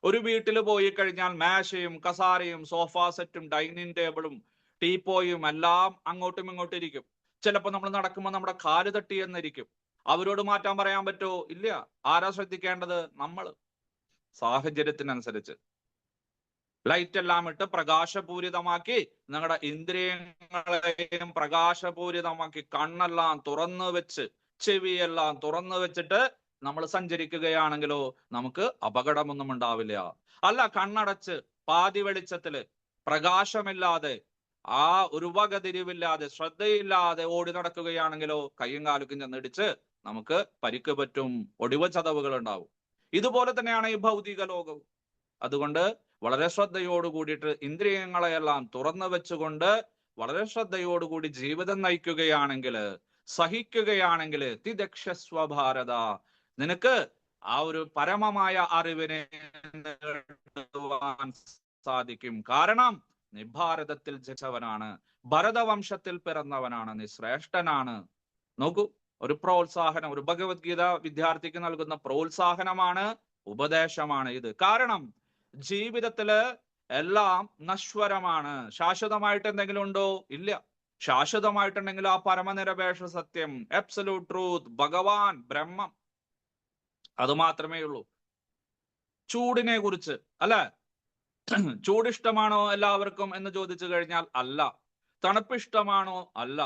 ഒരു വീട്ടിൽ പോയി കഴിഞ്ഞാൽ മേശയും കസാരയും സോഫ സെറ്റും ഡൈനിങ് ടേബിളും ടീപ്പോയും എല്ലാം അങ്ങോട്ടും ഇങ്ങോട്ടും ഇരിക്കും. ചിലപ്പോൾ നമ്മൾ നടക്കുമ്പോൾ നമ്മുടെ കാല് തട്ടി എന്നിരിക്കും. അവരോട് മാറ്റാൻ പറയാൻ പറ്റുമോ? ഇല്ല. ആരാ ശ്രദ്ധിക്കേണ്ടത്? നമ്മൾ. സാഹചര്യത്തിനനുസരിച്ച് ലൈറ്റ് എല്ലാം ഇട്ട് പ്രകാശപൂരിതമാക്കി, നിങ്ങളുടെ ഇന്ദ്രിയങ്ങളെയും പ്രകാശപൂരിതമാക്കി, കണ്ണെല്ലാം തുറന്നു വെച്ച്, ചെവിയെല്ലാം തുറന്നു വെച്ചിട്ട് നമ്മൾ സഞ്ചരിക്കുകയാണെങ്കിലോ നമുക്ക് അപകടമൊന്നും ഉണ്ടാവില്ല. അല്ല, കണ്ണടച്ച് പാതി വെളിച്ചത്തില് പ്രകാശമില്ലാതെ, ആ ഒരു വകതിരിവില്ലാതെ, ശ്രദ്ധയില്ലാതെ ഓടി നടക്കുകയാണെങ്കിലോ കയ്യും കാലുക്കും ചെന്നിടിച്ച് നമുക്ക് പരിക്ക് പറ്റും, ഒടിവ് ചതവുകൾ ഉണ്ടാവും. ഇതുപോലെ തന്നെയാണ് ഈ ഭൗതിക ലോകവും. അതുകൊണ്ട് വളരെ ശ്രദ്ധയോടുകൂടിയിട്ട് ഇന്ദ്രിയങ്ങളെയെല്ലാം തുറന്നു വെച്ചുകൊണ്ട് വളരെ ശ്രദ്ധയോടുകൂടി ജീവിതം നയിക്കുകയാണെങ്കിൽ, സഹിക്കുകയാണെങ്കിൽ, തിദക്ഷസ്വ ഭാരത, നിനക്ക് ആ ഒരു പരമമായ അറിവിനെ നേടുവാൻ സാധിക്കും. കാരണം നീ ഭാരതത്തിൽ ജനിച്ചവനാണ്, ഭരതവംശത്തിൽ പിറന്നവനാണ്, നീ ശ്രേഷ്ഠനാണ്. നോക്കൂ, ഒരു പ്രോത്സാഹനം, ഒരു ഭഗവത്ഗീത വിദ്യാർത്ഥിക്ക് നൽകുന്ന പ്രോത്സാഹനമാണ്, ഉപദേശമാണ് ഇത്. കാരണം ജീവിതത്തില് എല്ലാം നശ്വരമാണ്. ശാശ്വതമായിട്ട് എന്തെങ്കിലും ഉണ്ടോ? ഇല്ല. ശാശ്വതമായിട്ടുണ്ടെങ്കിൽ ആ പരമനിരപേക്ഷ സത്യം, അബ്സല്യൂട്ട് ട്രൂത്ത്, ഭഗവാൻ, ബ്രഹ്മം, അത് മാത്രമേ ഉള്ളൂ. ചൂടിനെ കുറിച്ച്, അല്ലെ, ചൂട് ഇഷ്ടമാണോ എല്ലാവർക്കും എന്ന് ചോദിച്ചു കഴിഞ്ഞാൽ അല്ല. തണുപ്പ് ഇഷ്ടമാണോ? അല്ല.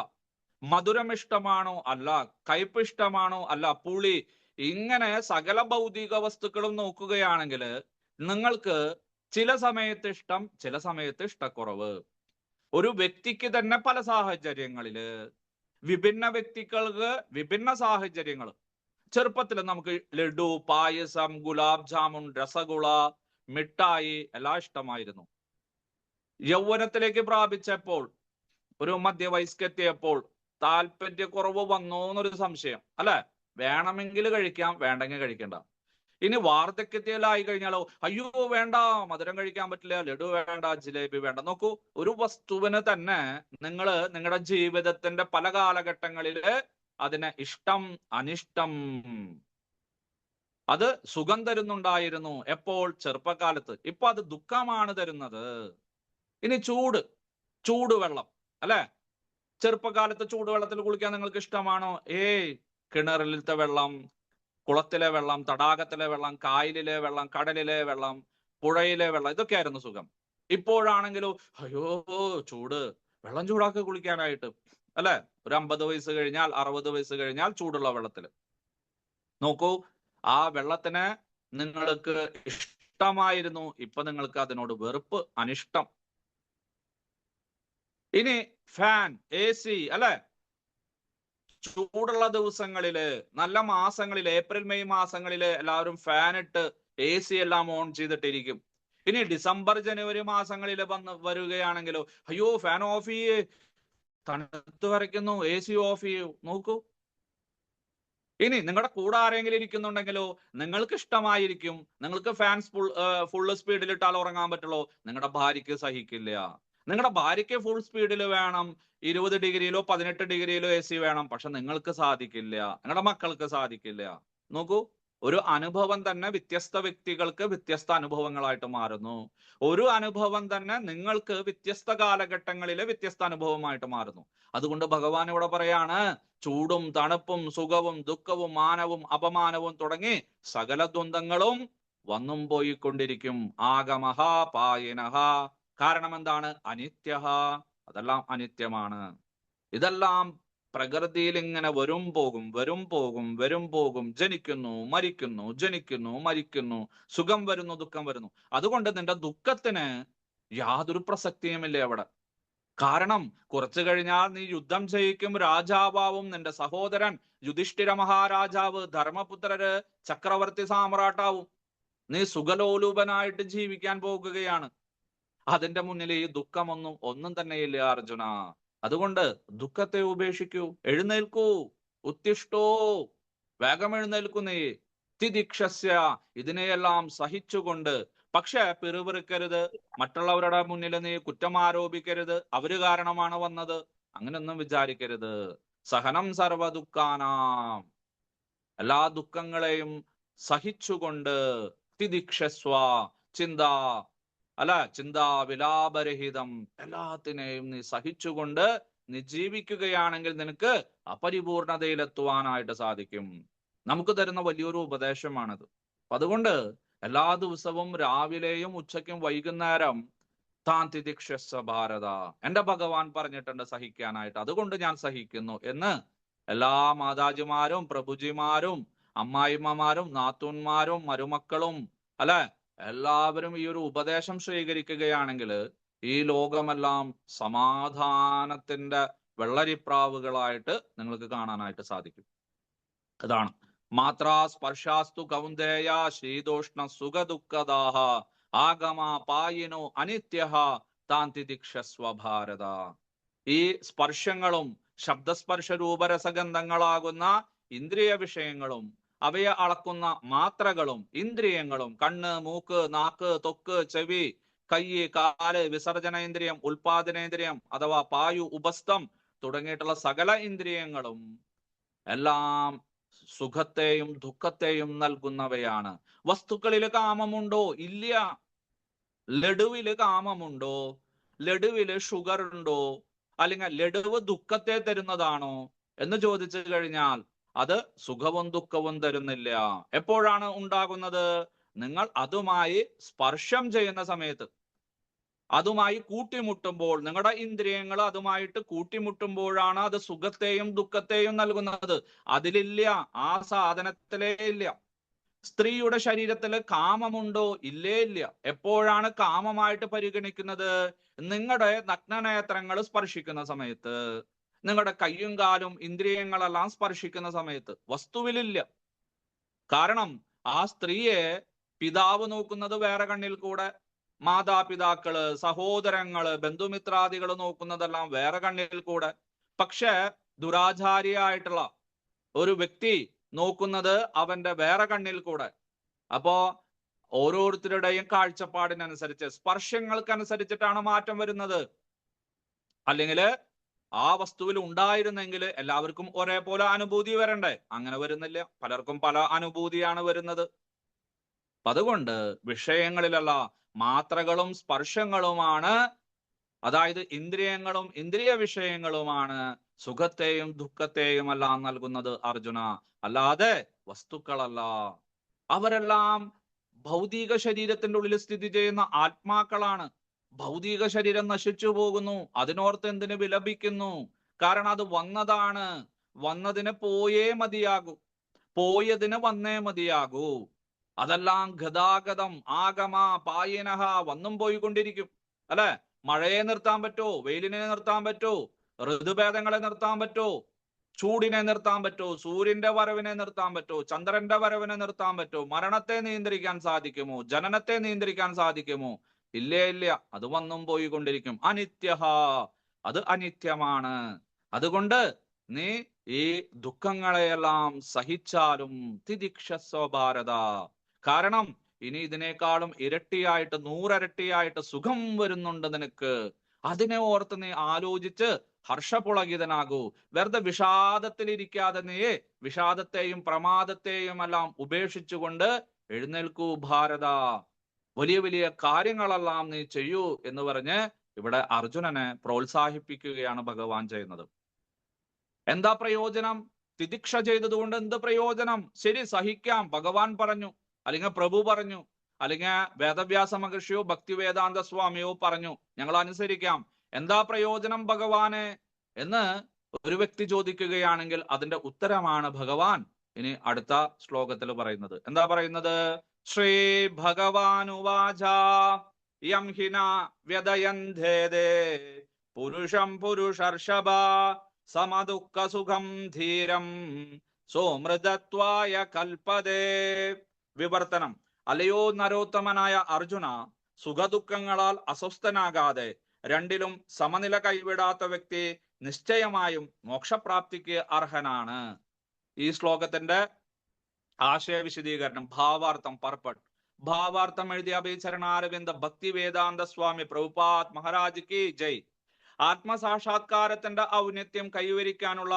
മധുരം ഇഷ്ടമാണോ? അല്ല. കയ്പ് ഇഷ്ടമാണോ? അല്ല. പുളി, ഇങ്ങനെ സകല ഭൗതിക വസ്തുക്കളും നോക്കുകയാണെങ്കിൽ നിങ്ങൾക്ക് ചില സമയത്ത് ഇഷ്ടം, ചില സമയത്ത് ഇഷ്ടക്കുറവ്. ഒരു വ്യക്തിക്ക് തന്നെ പല സാഹചര്യങ്ങളില്, വിഭിന്ന വ്യക്തികൾക്ക് വിഭിന്ന സാഹചര്യങ്ങൾ. ചെറുപ്പത്തിൽ നമുക്ക് ലഡു, പായസം, ഗുലാബ് ജാമുൻ, രസഗുള, മിഠായി എല്ലാം ഇഷ്ടമായിരുന്നു. യൗവനത്തിലേക്ക് പ്രാപിച്ചപ്പോൾ, ഒരു മധ്യവയസ്കെത്തിയപ്പോൾ താല്പര്യക്കുറവ് വന്നോ എന്നൊരു സംശയം, അല്ലെ? വേണമെങ്കിൽ കഴിക്കാം, വേണ്ടെങ്കിൽ കഴിക്കണ്ട. ഇനി വാർദ്ധക്യത്തിലായി കഴിഞ്ഞാലോ, അയ്യോ വേണ്ട, മധുരം കഴിക്കാൻ പറ്റില്ല, ലഡു വേണ്ട, ജിലേബി വേണ്ട. നോക്കൂ, ഒരു വസ്തുവിന് തന്നെ നിങ്ങളുടെ ജീവിതത്തിന്റെ പല കാലഘട്ടങ്ങളില് അതിന് ഇഷ്ടം, അനിഷ്ടം, അത് സുഖം തരുന്നുണ്ടായിരുന്നു. എപ്പോൾ? ചെറുപ്പകാലത്ത്. ഇപ്പൊ അത് ദുഃഖമാണ് തരുന്നത്. ഇനി ചൂടുവെള്ളം, അല്ലെ? ചെറുപ്പകാലത്ത് ചൂടുവെള്ളത്തിൽ കുളിക്കാൻ നിങ്ങൾക്ക് ഇഷ്ടമാണോ? കിണറിലത്തെ വെള്ളം, കുളത്തിലെ വെള്ളം, തടാകത്തിലെ വെള്ളം, കായലിലെ വെള്ളം, കടലിലെ വെള്ളം, പുഴയിലെ വെള്ളം, ഇതൊക്കെയായിരുന്നു സുഖം. ഇപ്പോഴാണെങ്കിലോ, അയ്യോ ചൂട്, വെള്ളം ചൂടാക്കി കുളിക്കാനായിട്ട്, അല്ലെ? ഒരു 50 വയസ്സ് കഴിഞ്ഞാൽ, 60 വയസ്സ് കഴിഞ്ഞാൽ ചൂടുള്ള വെള്ളത്തിൽ നോക്കൂ, ആ വെള്ളത്തിന് നിങ്ങൾക്ക് ഇഷ്ടം ഇഷ്ടമായിരുന്നു, ഇപ്പൊ നിങ്ങൾക്ക് അതിനോട് വെറുപ്പ്, അനിഷ്ടം. ഇനി ഫാൻ, AC അല്ലെ? ചൂടുള്ള ദിവസങ്ങളില്, നല്ല മാസങ്ങളില്, ഏപ്രിൽ മെയ് മാസങ്ങളില് എല്ലാവരും ഫാൻ ഇട്ട് AC എല്ലാം ഓൺ ചെയ്തിട്ടിരിക്കും. ഇനി ഡിസംബർ ജനുവരി മാസങ്ങളിൽ വരികയാണെങ്കിലോ, അയ്യോ ഫാൻ ഓഫ് ചെയ്യേ, തണുത്ത് വരയ്ക്കുന്നു, AC ഓഫ് ചെയ്യൂ. നോക്കൂ. ഇനി നിങ്ങളുടെ കൂടെ ആരെങ്കിലും ഇരിക്കുന്നുണ്ടെങ്കിലോ നിങ്ങൾക്ക് ഇഷ്ടമായിരിക്കും, നിങ്ങൾക്ക് ഫാൻ ഫുൾ സ്പീഡിൽ ഇട്ടാൽ ഉറങ്ങാൻ പറ്റുള്ളൂ, നിങ്ങളുടെ ഭാര്യയ്ക്ക് സഹിക്കില്ല. നിങ്ങളുടെ ഭാര്യയ്ക്ക് ഫുൾ സ്പീഡിൽ വേണം, 20 ഡിഗ്രിയിലോ 18 ഡിഗ്രിയിലോ AC വേണം, പക്ഷെ നിങ്ങൾക്ക് സാധിക്കില്ല, നിങ്ങളുടെ മക്കൾക്ക് സാധിക്കില്ല. നോക്കൂ, ഒരു അനുഭവം തന്നെ വ്യത്യസ്ത വ്യക്തികൾക്ക് വ്യത്യസ്ത അനുഭവങ്ങളായിട്ട് മാറുന്നു. ഒരു അനുഭവം തന്നെ നിങ്ങൾക്ക് വ്യത്യസ്ത കാലഘട്ടങ്ങളിലെ വ്യത്യസ്ത അനുഭവമായിട്ട് മാറുന്നു. അതുകൊണ്ട് ഭഗവാൻ ഇവിടെ പറയാണ്, ചൂടും തണുപ്പും സുഖവും ദുഃഖവും മാനവും അപമാനവും തുടങ്ങി സകല ദ്വന്ദ്ങ്ങളും വന്നും പോയിക്കൊണ്ടിരിക്കും. ആഗമഹ പായിനഹ. കാരണം എന്താണ്? അനിത്യഹ. അതെല്ലാം അനിത്യമാണ്. ഇതെല്ലാം പ്രകൃതിയിൽ ഇങ്ങനെ വരും പോകും, വരും പോകും, വരും പോകും, ജനിക്കുന്നു മരിക്കുന്നു, ജനിക്കുന്നു മരിക്കുന്നു, സുഖം വരുന്നു ദുഃഖം വരുന്നു. അതുകൊണ്ട് നിന്റെ ദുഃഖത്തിന് യാതൊരു പ്രസക്തിയുമില്ല അവിടെ. കാരണം കുറച്ചു കഴിഞ്ഞാൽ നീ യുദ്ധം ചെയ്യിക്കും, രാജാവാവും. നിന്റെ സഹോദരൻ യുധിഷ്ഠിര മഹാരാജാവ്, ധർമ്മപുത്രര് ചക്രവർത്തി സാമ്രാട്ടാവും. നീ സുഖലോലുപനായിട്ട് ജീവിക്കാൻ പോകുകയാണ്. അതിന്റെ മുന്നിൽ ഈ ദുഃഖമൊന്നും ഒന്നും തന്നെയില്ല അർജുന. അതുകൊണ്ട് ദുഃഖത്തെ ഉപേക്ഷിക്കൂ, എഴുന്നേൽക്കൂ, ഉത്തിഷ്ഠോ, വേഗം എഴുന്നേൽക്കുന്നേ. തിദിക്ഷസ്യ, ഇതിനെയെല്ലാം സഹിച്ചുകൊണ്ട്. പക്ഷെ പിറുപിറുക്കരുത്, മറ്റുള്ളവരുടെ മുന്നിൽ നീ കുറ്റം ആരോപിക്കരുത്, അവര് കാരണമാണ് വന്നത്, അങ്ങനൊന്നും വിചാരിക്കരുത്. സഹനം സർവ ദുഃഖാനാം, എല്ലാ ദുഃഖങ്ങളെയും സഹിച്ചുകൊണ്ട്. തിദിക്ഷസ്വ, ചിന്ത അല്ല, ചിന്താ വിലാപരഹിതം, എല്ലാത്തിനെയും നീ സഹിച്ചുകൊണ്ട് നീ ജീവിക്കുകയാണെങ്കിൽ നിനക്ക് അപരിപൂർണതയിലെത്തുവാനായിട്ട് സാധിക്കും. നമുക്ക് തരുന്ന വലിയൊരു ഉപദേശമാണത്. അതുകൊണ്ട് എല്ലാ ദിവസവും രാവിലെയും ഉച്ചയ്ക്കും വൈകുന്നേരം താൻ തിദിക്ഷസ്വ ഭാരത, എന്റെ ഭഗവാൻ പറഞ്ഞിട്ടുണ്ട് സഹിക്കാനായിട്ട്, അതുകൊണ്ട് ഞാൻ സഹിക്കുന്നു എന്ന് എല്ലാ മാതാജിമാരും പ്രഭുജിമാരും അമ്മായിമ്മമാരും നാത്തൂന്മാരും മരുമക്കളും അല്ലെ, എല്ലാവരും ഈ ഒരു ഉപദേശം സ്വീകരിക്കുകയാണെങ്കിൽ ഈ ലോകമെല്ലാം സമാധാനത്തിന്റെ വെള്ളരിപ്രാവുകളായിട്ട് നിങ്ങൾക്ക് കാണാനായിട്ട് സാധിക്കും. അതാണ് മാത്രാ സ്പർശാസ്തു കൗന്ദേയ ശീതോഷ്ണ സുഖ ദുഃഖദാഹ ആഗമ പായിനോ അനിത്യഹ താൻ തിദിക്ഷസ്വ ഭാരത. ഈ സ്പർശങ്ങളും ശബ്ദസ്പർശ രൂപരസഗന്ധങ്ങളാകുന്ന ഇന്ദ്രിയ വിഷയങ്ങളും അവയെ അളക്കുന്ന മാത്രകളും ഇന്ദ്രിയങ്ങളും, കണ്ണ് മൂക്ക് നാക്ക് ത്വക്ക് ചെവി കയ്യ് കാല് വിസർജനേന്ദ്രിയം ഉൽപാദനേന്ദ്രിയം അഥവാ പായു ഉപസ്ഥം തുടങ്ങിയിട്ടുള്ള സകല ഇന്ദ്രിയങ്ങളും എല്ലാം സുഖത്തെയും ദുഃഖത്തെയും നൽകുന്നവയാണ്. വസ്തുക്കളിൽ കാമമുണ്ടോ? ഇല്ല. ലഡുവില് കാമമുണ്ടോ? ലഡുവില് ഷുഗർ ഉണ്ടോ? അല്ലെങ്കിൽ ലഡുവ് ദുഃഖത്തെ തരുന്നതാണോ എന്ന് ചോദിച്ചു കഴിഞ്ഞാൽ അത് സുഖവും ദുഃഖവും തരുന്നില്ല. എപ്പോഴാണ് ഉണ്ടാകുന്നത്? നിങ്ങൾ അതുമായി സ്പർശം ചെയ്യുന്ന സമയത്ത്, അതുമായി കൂട്ടിമുട്ടുമ്പോൾ, നിങ്ങളുടെ ഇന്ദ്രിയങ്ങൾ അതുമായിട്ട് കൂട്ടിമുട്ടുമ്പോഴാണ് അത് സുഖത്തെയും ദുഃഖത്തെയും നൽകുന്നത്. അതിലില്ല, ആ സാധനത്തിലേ ഇല്ല. സ്ത്രീയുടെ ശരീരത്തിൽ കാമമുണ്ടോ? ഇല്ലേ ഇല്ല. എപ്പോഴാണ് കാമമായിട്ട് പരിഗണിക്കുന്നത്? നിങ്ങളുടെ നഗ്നനേത്രങ്ങൾ സ്പർശിക്കുന്ന സമയത്ത്, നിങ്ങളുടെ കയ്യും കാലും ഇന്ദ്രിയങ്ങളെല്ലാം സ്പർശിക്കുന്ന സമയത്ത്. വസ്തുവിലില്ല. കാരണം ആ സ്ത്രീയെ പിതാവ് നോക്കുന്നത് വേറെ കണ്ണിൽ കൂടെ, മാതാപിതാക്കള് സഹോദരങ്ങള് ബന്ധുമിത്രാദികൾ നോക്കുന്നതെല്ലാം വേറെ കണ്ണിൽ കൂടെ. പക്ഷെ ദുരാചാരിയായിട്ടുള്ള ഒരു വ്യക്തി നോക്കുന്നത് അവന്റെ വേറെ കണ്ണിൽ കൂടെ. അപ്പോ ഓരോരുത്തരുടെയും കാഴ്ചപ്പാടിനനുസരിച്ച് സ്പർശങ്ങൾക്കനുസരിച്ചിട്ടാണ് മാറ്റം വരുന്നത്. അല്ലെങ്കിൽ ആ വസ്തുവിൽ ഉണ്ടായിരുന്നെങ്കിൽ എല്ലാവർക്കും ഒരേപോലെ അനുഭൂതി വരണ്ടേ? അങ്ങനെ വരുന്നില്ല. പലർക്കും പല അനുഭൂതിയാണ് വരുന്നത്. അതുകൊണ്ട് വിഷയങ്ങളിലല്ല, മാത്രകളും സ്പർശങ്ങളുമാണ്, അതായത് ഇന്ദ്രിയങ്ങളും ഇന്ദ്രിയ വിഷയങ്ങളുമാണ് സുഖത്തെയും ദുഃഖത്തെയും എല്ലാം നൽകുന്നത് അർജുന, അല്ലാതെ വസ്തുക്കളല്ല. അവരെല്ലാം ഭൗതിക ശരീരത്തിന്റെ ഉള്ളിൽ സ്ഥിതി ചെയ്യുന്ന ആത്മാക്കളാണ്. ഭൗതിക ശരീരം നശിച്ചു പോകുന്നു, അതിനോർത്ത് എന്തിനു വിലപിക്കുന്നു? കാരണം അത് വന്നതാണ്, വന്നതിന് പോയേ മതിയാകൂ, പോയതിന് വന്നേ മതിയാകൂ. അതെല്ലാം ഗതാഗതം, ആഗമ, പായനഹ വന്നും പോയിക്കൊണ്ടിരിക്കും. അല്ലെ? മഴയെ നിർത്താൻ പറ്റോ? വെയിലിനെ നിർത്താൻ പറ്റോ? ഋതുഭേദങ്ങളെ നിർത്താൻ പറ്റോ? ചൂടിനെ നിർത്താൻ പറ്റോ? സൂര്യന്റെ വരവിനെ നിർത്താൻ പറ്റോ? ചന്ദ്രന്റെ വരവിനെ നിർത്താൻ പറ്റോ? മരണത്തെ നിയന്ത്രിക്കാൻ സാധിക്കുമോ? ജനനത്തെ നിയന്ത്രിക്കാൻ സാധിക്കുമോ? ഇല്ലേ, ഇല്ല. അത് വന്നും പോയിക്കൊണ്ടിരിക്കും. അനിത്യഹ, അത് അനിത്യമാണ്. അതുകൊണ്ട് നീ ഈ ദുഃഖങ്ങളെയെല്ലാം സഹിച്ചാലും തിദിക്ഷസ്വ ഭാരത. കാരണം ഇനി ഇതിനേക്കാളും ഇരട്ടിയായിട്ട്, 100 ഇരട്ടിയായിട്ട് സുഖം വരുന്നുണ്ട് നിനക്ക്. അതിനെ ഓർത്ത് നീ ആലോചിച്ച് ഹർഷപുളകിതനാകൂ. വെറുതെ വിഷാദത്തിലിരിക്കാതെ നീ വിഷാദത്തെയും പ്രമാദത്തെയും എല്ലാം ഉപേക്ഷിച്ചുകൊണ്ട് എഴുന്നേൽക്കൂ ഭാരത. വലിയ വലിയ കാര്യങ്ങളെല്ലാം നീ ചെയ്യൂ എന്ന് പറഞ്ഞ് ഇവിടെ അർജുനനെ പ്രോത്സാഹിപ്പിക്കുകയാണ് ഭഗവാൻ ചെയ്യുന്നത്. എന്താ പ്രയോജനം? തിദിക്ഷ ചെയ്തതുകൊണ്ട് എന്ത് പ്രയോജനം? ശരി, സഹിക്കാം, ഭഗവാൻ പറഞ്ഞു, അല്ലെങ്കിൽ പ്രഭു പറഞ്ഞു, അല്ലെങ്കിൽ വേദവ്യാസ മഹർഷിയോ ഭക്തിവേദാന്ത സ്വാമിയോ പറഞ്ഞു, ഞങ്ങൾ അനുസരിക്കാം. എന്താ പ്രയോജനം ഭഗവാനെ എന്ന് ഒരു വ്യക്തി ചോദിക്കുകയാണെങ്കിൽ അതിന്റെ ഉത്തരമാണ് ഭഗവാൻ ഇനി അടുത്ത ശ്ലോകത്തിൽ പറയുന്നത്. എന്താ പറയുന്നത്? ശ്രീ ഭഗവാനുവാച യം ഹിന വ്യദയന്ധേദേ പുരുഷം പുരുഷർഷഭ സമദുഃഖ സുഖം ധീരം സോമൃതത്വായ കൽപ്പതേ. വിവർത്തനം: അല്ലയോ നരോത്തമനായ അർജുന, സുഖദുഃഖങ്ങളാൽ അസ്വസ്ഥനാകാതെ രണ്ടിലും സമനില കൈവിടാത്ത വ്യക്തി നിശ്ചയമായും മോക്ഷപ്രാപ്തിക്ക് അർഹനാണ്. ഈ ശ്ലോകത്തിന്റെ ആശയ വിശദീകരണം, ഭാവാർത്ഥം, പർപ്പട്ട്. ഭാവാർത്ഥം എഴുതിയ അഭിചരണാരവിന്ദ ഭക്തി വേദാന്ത സ്വാമി പ്രഭുപാദ് മഹാരാജ് കി ജയ്. ആത്മസാക്ഷാത്കാരത്തിന്റെ ഔന്നത്യം കൈവരിക്കാനുള്ള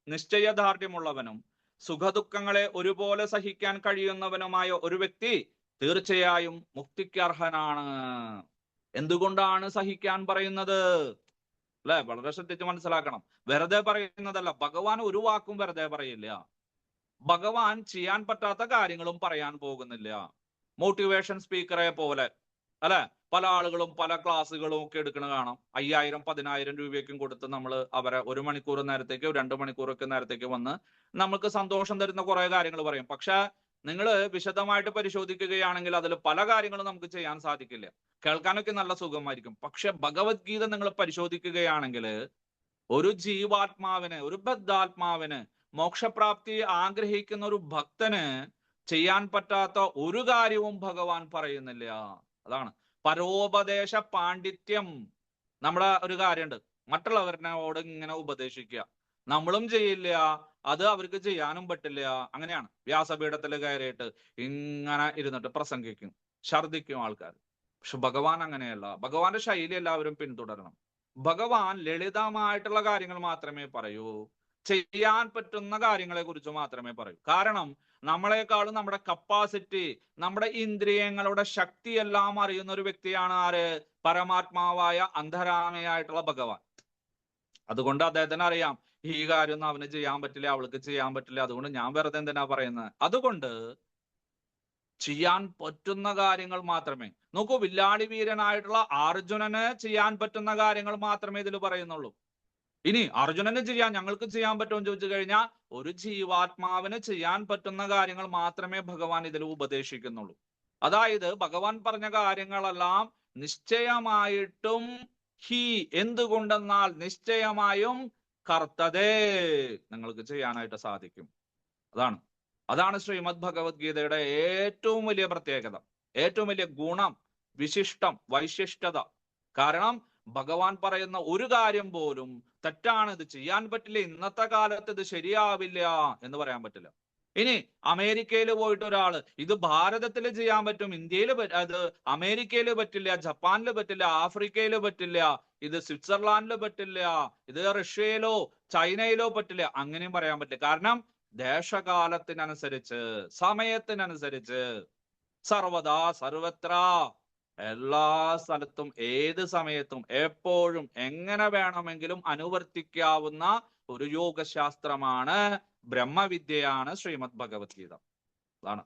നിശ്ചയദാർഢ്യമുള്ളവനും സുഖദുഃഖങ്ങളെ ഒരുപോലെ സഹിക്കാൻ കഴിയുന്നവനുമായ ഒരു വ്യക്തി തീർച്ചയായും മുക്തിക്ക് അർഹനാണ്. എന്തുകൊണ്ടാണ് സഹിക്കാൻ പറയുന്നത്? അല്ലെ? വളരെ ശ്രദ്ധിച്ച് മനസ്സിലാക്കണം. വെറുതെ പറയുന്നതല്ല. ഭഗവാൻ ഒരു വാക്കും വെറുതെ പറയില്ല. ഭഗവാൻ ചെയ്യാൻ പറ്റാത്ത കാര്യങ്ങളും പറയാൻ പോകുന്നില്ല. മോട്ടിവേഷൻ സ്പീക്കറെ പോലെ, അല്ലെ? പല ആളുകളും പല ക്ലാസ്സുകളും ഒക്കെ എടുക്കണ കാണാം. 5000-10000 രൂപയ്ക്കും കൊടുത്ത് നമ്മൾ അവരെ 1 മണിക്കൂർ നേരത്തേക്കോ 2 മണിക്കൂറൊക്കെ നേരത്തേക്ക് വന്ന് നമുക്ക് സന്തോഷം തരുന്ന കുറെ കാര്യങ്ങൾ പറയും. പക്ഷെ നിങ്ങൾ വിശദമായിട്ട് പരിശോധിക്കുകയാണെങ്കിൽ അതിൽ പല കാര്യങ്ങളും നമുക്ക് ചെയ്യാൻ സാധിക്കില്ല. കേൾക്കാനൊക്കെ നല്ല സുഖമായിരിക്കും. പക്ഷെ ഭഗവത്ഗീത നിങ്ങൾ പരിശോധിക്കുകയാണെങ്കിൽ ഒരു ജീവാത്മാവിന്, ഒരു ബദ്ധാത്മാവിന്, മോക്ഷപ്രാപ്തി ആഗ്രഹിക്കുന്ന ഒരു ഭക്തന് ചെയ്യാൻ പറ്റാത്ത ഒരു കാര്യവും ഭഗവാൻ പറയുന്നില്ല. അതാണ് പരോപദേശ പാണ്ഡിത്യം. നമ്മുടെ ഒരു കാര്യമുണ്ട്, മറ്റുള്ളവരോട് ഇങ്ങനെ ഉപദേശിക്കുക. നമ്മളും ചെയ്യില്ല, അത് അവർക്ക് ചെയ്യാനും പറ്റില്ല. അങ്ങനെയാണ്. വ്യാസപീഠത്തിൽ കയറിയിട്ട് ഇങ്ങനെ ഇരുന്നിട്ട് പ്രസംഗിക്കും, ഛർദിക്കും ആൾക്കാർ. പക്ഷെ ഭഗവാൻ അങ്ങനെയല്ല. ഭഗവാന്റെ ശൈലി എല്ലാവരും പിന്തുടരണം. ഭഗവാൻ ലളിതമായിട്ടുള്ള കാര്യങ്ങൾ മാത്രമേ പറയൂ, ചെയ്യാൻ പറ്റുന്ന കാര്യങ്ങളെ കുറിച്ച് മാത്രമേ പറയൂ. കാരണം നമ്മളെക്കാളും നമ്മുടെ കപ്പാസിറ്റി, നമ്മുടെ ഇന്ദ്രിയങ്ങളുടെ ശക്തി എല്ലാം അറിയുന്ന ഒരു വ്യക്തിയാണ് ആര്? പരമാത്മാവായ അന്ധരാമയായിട്ടുള്ള ഭഗവാൻ. അതുകൊണ്ട് അദ്ദേഹത്തിന് അറിയാം ഈ കാര്യമൊന്നും അവന് ചെയ്യാൻ പറ്റില്ല, അവൾക്ക് ചെയ്യാൻ പറ്റില്ല. അതുകൊണ്ട് ഞാൻ വെറുതെ എന്തിനാ പറയുന്നത്? അതുകൊണ്ട് ചെയ്യാൻ പറ്റുന്ന കാര്യങ്ങൾ മാത്രമേ. നോക്കൂ, വില്ലാളി വീരനായിട്ടുള്ള അർജുനന് ചെയ്യാൻ പറ്റുന്ന കാര്യങ്ങൾ മാത്രമേ ഇതിൽ പറയുന്നുള്ളൂ. ഇനി അർജുനന് ഞങ്ങൾക്ക് ചെയ്യാൻ പറ്റുമെന്ന് ചോദിച്ചു കഴിഞ്ഞാൽ ഒരു ജീവാത്മാവിന് ചെയ്യാൻ പറ്റുന്ന കാര്യങ്ങൾ മാത്രമേ ഭഗവാൻ ഇതിൽ ഉപദേശിക്കുന്നുള്ളൂ. അതായത് ഭഗവാൻ പറഞ്ഞ കാര്യങ്ങളെല്ലാം നിശ്ചയമായിട്ടും എന്തുകൊണ്ടെന്നാൽ നിശ്ചയമായും കർത്തതേ, നിങ്ങൾക്ക് ചെയ്യാനായിട്ട് സാധിക്കും. അതാണ് ശ്രീമദ് ഭഗവത്ഗീതയുടെ ഏറ്റവും വലിയ പ്രത്യേകത, ഏറ്റവും വലിയ ഗുണം, വിശിഷ്ടം, വൈശിഷ്ടത. കാരണം ഭഗവാൻ പറയുന്ന ഒരു കാര്യം പോലും തെറ്റാണ്, ഇത് ചെയ്യാൻ പറ്റില്ല, ഇന്നത്തെ കാലത്ത് ഇത് ശരിയാവില്ല എന്ന് പറയാൻ പറ്റില്ല. ഇനി അമേരിക്കയിൽ പോയിട്ട് ഒരാള് ഇത് ഭാരതത്തിൽ ചെയ്യാൻ പറ്റും, ഇന്ത്യയിൽ അത് അമേരിക്കയിൽ പറ്റില്ല, ജപ്പാനിൽ പറ്റില്ല, ആഫ്രിക്കയിൽ പറ്റില്ല, ഇത് സ്വിറ്റ്സർലാൻഡിൽ പറ്റില്ല, ഇത് റഷ്യയിലോ ചൈനയിലോ പറ്റില്ല, അങ്ങനെയും പറയാൻ പറ്റില്ല. കാരണം ദേശകാലത്തിനനുസരിച്ച്, സമയത്തിനനുസരിച്ച്, സർവദാ സർവത്ര, എല്ലാ സ്ഥലത്തും ഏത് സമയത്തും എപ്പോഴും എങ്ങനെ വേണമെങ്കിലും അനുവർത്തിക്കാവുന്ന ഒരു യോഗശാസ്ത്രമാണ്, ബ്രഹ്മവിദ്യയാണ് ശ്രീമദ് ഭഗവത്ഗീത. അതാണ്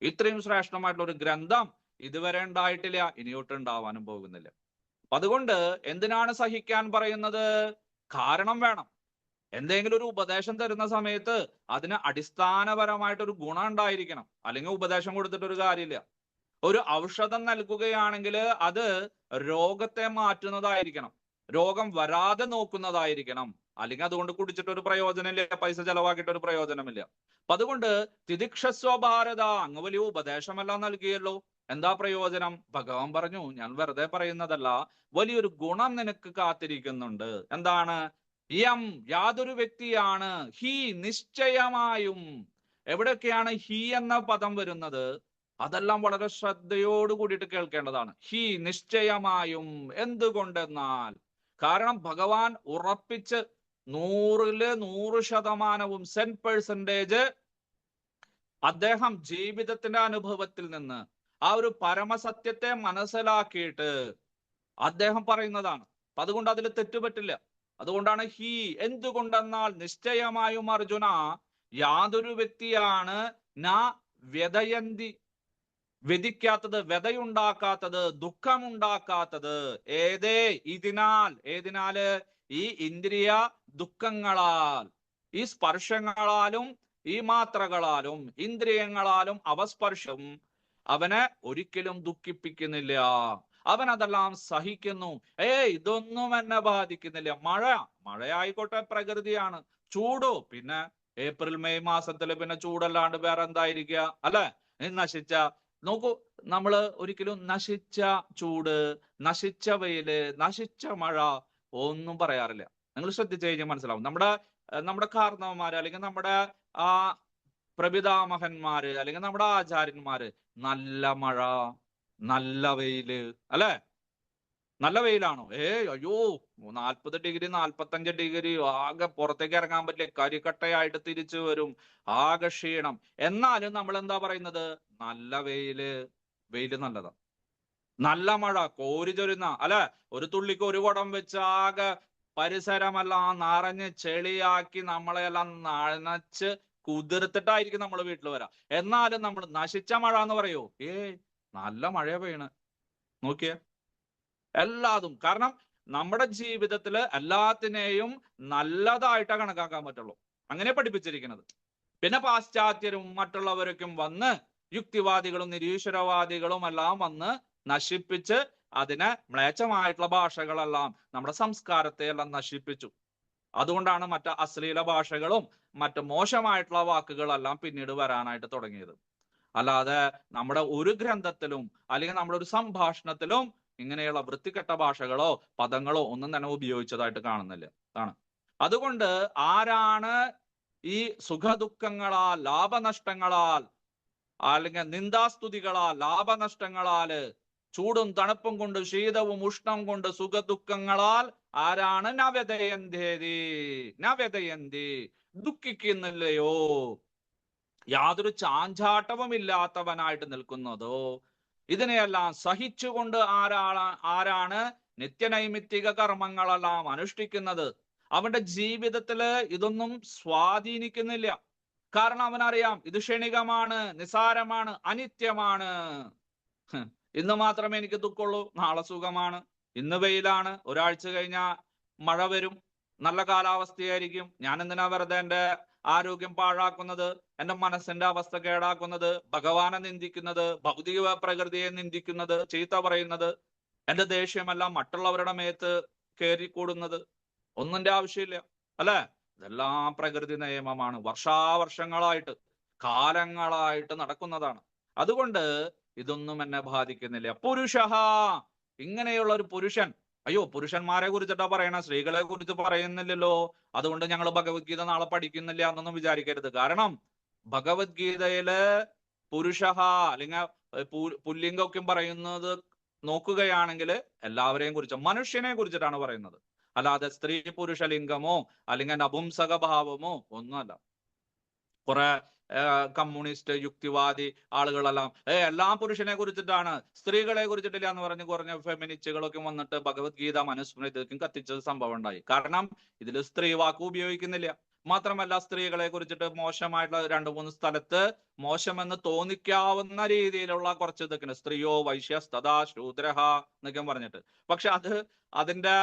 ഇത്രയും ശ്രേഷ്ഠമായിട്ടുള്ള ഒരു ഗ്രന്ഥം ഇതുവരെ ഉണ്ടായിട്ടില്ല, ഇനിയോട്ട് ഉണ്ടാവാനും പോകുന്നില്ല. അതുകൊണ്ട് എന്തിനാണ് സഹിക്കാൻ പറയുന്നത്? കാരണം വേണം. എന്തെങ്കിലും ഒരു ഉപദേശം തരുന്ന സമയത്ത് അതിന് അടിസ്ഥാനപരമായിട്ടൊരു ഗുണം ഉണ്ടായിരിക്കണം, അല്ലെങ്കിൽ ഉപദേശം കൊടുത്തിട്ട് ഒരു കാര്യമില്ല. ഒരു ഔഷധം നൽകുകയാണെങ്കിൽ അത് രോഗത്തെ മാറ്റുന്നതായിരിക്കണം, രോഗം വരാതെ നോക്കുന്നതായിരിക്കണം. അല്ലെങ്കിൽ അതുകൊണ്ട് കുടിച്ചിട്ട് ഒരു പ്രയോജനമില്ല, പൈസ ചെലവാക്കിയിട്ട് ഒരു പ്രയോജനമില്ല. അപ്പൊ അതുകൊണ്ട് തിദിക്ഷസ്വ ഭാരത, അങ്ങ് വലിയ ഉപദേശമെല്ലാം നൽകിയല്ലോ, എന്താ പ്രയോജനം? ഭഗവാൻ പറഞ്ഞു, ഞാൻ വെറുതെ പറയുന്നതല്ല, വലിയൊരു ഗുണം നിനക്ക് കാത്തിരിക്കുന്നുണ്ട്. എന്താണ്? യം, യാതൊരു വ്യക്തിയാണ്, ഹി, നിശ്ചയമായും. എവിടെയൊക്കെയാണ് ഹി എന്ന പദം വരുന്നത് അതെല്ലാം വളരെ ശ്രദ്ധയോട് കൂടിയിട്ട് കേൾക്കേണ്ടതാണ്. ഹി, നിശ്ചയമായും. എന്തുകൊണ്ടെന്നാൽ, കാരണം ഭഗവാൻ ഉറപ്പിച്ച് 100% 100% അദ്ദേഹം ജീവിതത്തിന്റെ അനുഭവത്തിൽ നിന്ന് ആ ഒരു പരമസത്യത്തെ മനസ്സിലാക്കിയിട്ട് അദ്ദേഹം പറയുന്നതാണ്. അപ്പൊ അതുകൊണ്ട് അതിൽ തെറ്റുപറ്റില്ല. അതുകൊണ്ടാണ് ഹി. എന്തുകൊണ്ടെന്നാൽ നിശ്ചയമായും അർജുന, യാതൊരു വ്യക്തിയാണ് ന വ്യതയന്തി, വ്യതിക്കാത്തത്, വ്യതയുണ്ടാക്കാത്തത്, ദുഃഖമുണ്ടാക്കാത്തത്. ഏതിനാല്? ഈ ഇന്ദ്രിയ ദുഃഖങ്ങളാൽ, ഈ സ്പർശങ്ങളാലും ഈ മാത്രകളാലും ഇന്ദ്രിയങ്ങളാലും അവസ്പർശം അവനെ ഒരിക്കലും ദുഃഖിപ്പിക്കുന്നില്ല. അവൻ അതെല്ലാം സഹിക്കുന്നു. ഇതൊന്നും എന്നെ ബാധിക്കുന്നില്ല. മഴയായിക്കോട്ടെ, പ്രകൃതിയാണ്. ചൂടോ, പിന്നെ ഏപ്രിൽ മെയ് മാസത്തില് പിന്നെ ചൂടല്ലാണ്ട് വേറെ എന്തായിരിക്കുക, അല്ലെ? നശിച്ച, നോക്കൂ, നമ്മള് ഒരിക്കലും നശിച്ച ചൂട്, നശിച്ച വെയില്, നശിച്ച മഴ ഒന്നും പറയാറില്ല. നിങ്ങൾ ശ്രദ്ധിച്ചു കഴിഞ്ഞാൽ മനസ്സിലാവും. നമ്മുടെ കാരണവന്മാര്, അല്ലെങ്കിൽ നമ്മുടെ ആ പ്രപിതാമഹന്മാര്, അല്ലെങ്കിൽ നമ്മുടെ ആചാര്യന്മാര് നല്ല മഴ, നല്ല വെയില്, അല്ലെ? നല്ല വെയിലാണോ? അയ്യോ, 40 ഡിഗ്രി 45 ഡിഗ്രി, ആകെ പുറത്തേക്ക് ഇറങ്ങാൻ പറ്റില്ല, കരിക്കട്ടയായിട്ട് തിരിച്ചു വരും, ആകെ ക്ഷീണം. എന്നാലും നമ്മൾ എന്താ പറയുന്നത്? നല്ല വെയില് നല്ലതാ. നല്ല മഴ, കോരി ചൊരുന്ന, അല്ലെ? ഒരു തുള്ളിക്ക് ഒരു കുടം വെച്ച് ആകെ പരിസരമെല്ലാം നിറഞ്ഞ് ചെളിയാക്കി നമ്മളെല്ലാം നനച്ച് കുതിർത്തിട്ടായിരിക്കും നമ്മൾ വീട്ടിൽ വരാം. എന്നാലും നമ്മൾ നശിച്ച മഴ എന്ന് പറയൂ? നല്ല മഴ പെയ്യണ്. നോക്കിയേ, എല്ലാതും. കാരണം നമ്മുടെ ജീവിതത്തില് എല്ലാത്തിനെയും നല്ലതായിട്ടാണ് കണക്കാക്കാൻ പറ്റുള്ളൂ. അങ്ങനെ പഠിപ്പിച്ചിരിക്കുന്നത്. പിന്നെ പാശ്ചാത്യരും മറ്റുള്ളവരൊക്കെ വന്ന്, യുക്തിവാദികളും നിരീശ്വരവാദികളും എല്ലാം വന്ന് നശിപ്പിച്ച്, അതിനെ മ്ലേച്ഛമായിട്ടുള്ള ഭാഷകളെല്ലാം, നമ്മുടെ സംസ്കാരത്തെ എല്ലാം നശിപ്പിച്ചു. അതുകൊണ്ടാണ് മറ്റ് അശ്ലീല ഭാഷകളും മറ്റ് മോശമായിട്ടുള്ള വാക്കുകളെല്ലാം പിന്നീട് വരാനായിട്ട് തുടങ്ങിയത്. അല്ലാതെ നമ്മുടെ ഒരു ഗ്രന്ഥത്തിലും അല്ലെങ്കിൽ നമ്മുടെ ഒരു സംഭാഷണത്തിലും ഇങ്ങനെയുള്ള വൃത്തികെട്ട ഭാഷകളോ പദങ്ങളോ ഒന്നും തന്നെ ഉപയോഗിച്ചതായിട്ട് കാണുന്നില്ല. ആണ്. അതുകൊണ്ട് ആരാണ് ഈ സുഖദുഃഖങ്ങളാൽ, ലാഭനഷ്ടങ്ങളാൽ, അല്ലെങ്കിൽ നിന്ദാസ്തുതികളാൽ, ലാഭനഷ്ടങ്ങളാല്, ചൂടും തണുപ്പും കൊണ്ട്, ശീതവും ഉഷ്ണം കൊണ്ട്, സുഖദുഃഖങ്ങളാൽ ആരാണ് നവ്യതയന്തി, ദുഃഖിക്കുന്നില്ലയോ, യാതൊരു ചാഞ്ചാട്ടവും ഇല്ലാത്തവനായിട്ട് നിൽക്കുന്നതോ, ഇതിനെയെല്ലാം സഹിച്ചുകൊണ്ട് ആരാണ് നിത്യനൈമിത്തിക കർമ്മങ്ങളെല്ലാം അനുഷ്ഠിക്കുന്നത്, അവന്റെ ജീവിതത്തില് ഇതൊന്നും സ്വാധീനിക്കുന്നില്ല. കാരണം അവനറിയാം ഇത് ക്ഷണികമാണ്, നിസാരമാണ്, അനിത്യമാണ്. ഇന്ന് മാത്രമേ എനിക്ക് ദുഃഖമുള്ളൂ, നാളെ സുഖമാണ്. ഇന്ന് വെയിലാണ്, ഒരാഴ്ച കഴിഞ്ഞാൽ മഴ വരും, നല്ല കാലാവസ്ഥയായിരിക്കും. ഞാൻ എന്തിനാ വെറുതെ എന്റെ ആരോഗ്യം പാഴാക്കുന്നത്, എന്റെ മനസ്സിന്റെ അവസ്ഥ കേടാക്കുന്നത്, ഭഗവാനെ നിന്ദിക്കുന്നത്, ഭൗതിക പ്രകൃതിയെ നിന്ദിക്കുന്നത്, ചീത്ത പറയുന്നത്, എന്റെ ദേഷ്യമെല്ലാം മറ്റുള്ളവരുടെ മേത്ത് കയറിക്കൂടുന്നത് ഒന്നിന്റെ ആവശ്യമില്ല, അല്ലെ? ഇതെല്ലാം പ്രകൃതി നിയമമാണ്, വർഷാവർഷങ്ങളായിട്ട്, കാലങ്ങളായിട്ട് നടക്കുന്നതാണ്. അതുകൊണ്ട് ഇതൊന്നും എന്നെ ബാധിക്കുന്നില്ല. പുരുഷഃ, ഇങ്ങനെയുള്ള ഒരു പുരുഷൻ. അയ്യോ, പുരുഷന്മാരെ കുറിച്ചിട്ടാ പറയണ, സ്ത്രീകളെ കുറിച്ച് പറയുന്നില്ലല്ലോ, അതുകൊണ്ട് ഞങ്ങൾ ഭഗവത്ഗീത നാളെ പഠിക്കുന്നില്ല എന്നൊന്നും വിചാരിക്കരുത്. കാരണം ഭഗവത്ഗീതയില് പുരുഷഃ അല്ലെങ്കിൽ പുല്ലിംഗമൊക്കെ പറയുന്നത് നോക്കുകയാണെങ്കിൽ എല്ലാവരെയും കുറിച്ച്, മനുഷ്യനെ കുറിച്ചിട്ടാണ് പറയുന്നത്. അല്ലാതെ സ്ത്രീ പുരുഷ ലിംഗമോ അല്ലെങ്കിൽ നപുംസക ഭാവമോ ഒന്നുമല്ല. കുറെ കമ്മ്യൂണിസ്റ്റ് യുക്തിവാദി ആളുകളെല്ലാം എല്ലാം പുരുഷനെ കുറിച്ചിട്ടാണ്, സ്ത്രീകളെ കുറിച്ചിട്ടില്ല എന്ന് പറഞ്ഞ് കുറഞ്ഞ ഫെമിനിസ്റ്റുകളൊക്കെ വന്നിട്ട് ഭഗവത്ഗീത മനുസ്മൃതിക്കും കത്തിച്ചത് സംഭവം ഉണ്ടായി. കാരണം ഇതിൽ സ്ത്രീ വാക്ക് ഉപയോഗിക്കുന്നില്ല. മാത്രമല്ല സ്ത്രീകളെ കുറിച്ചിട്ട് മോശമായിട്ടുള്ള 2-3 സ്ഥലത്ത് മോശമെന്ന് തോന്നിക്കാവുന്ന രീതിയിലുള്ള കുറച്ച് ഇതൊക്കെ, സ്ത്രീയോ വൈശ്യസ്തഥാ ശൂദ്രഹ എന്നൊക്കെ പറഞ്ഞിട്ട്. പക്ഷെ അതിന്റെ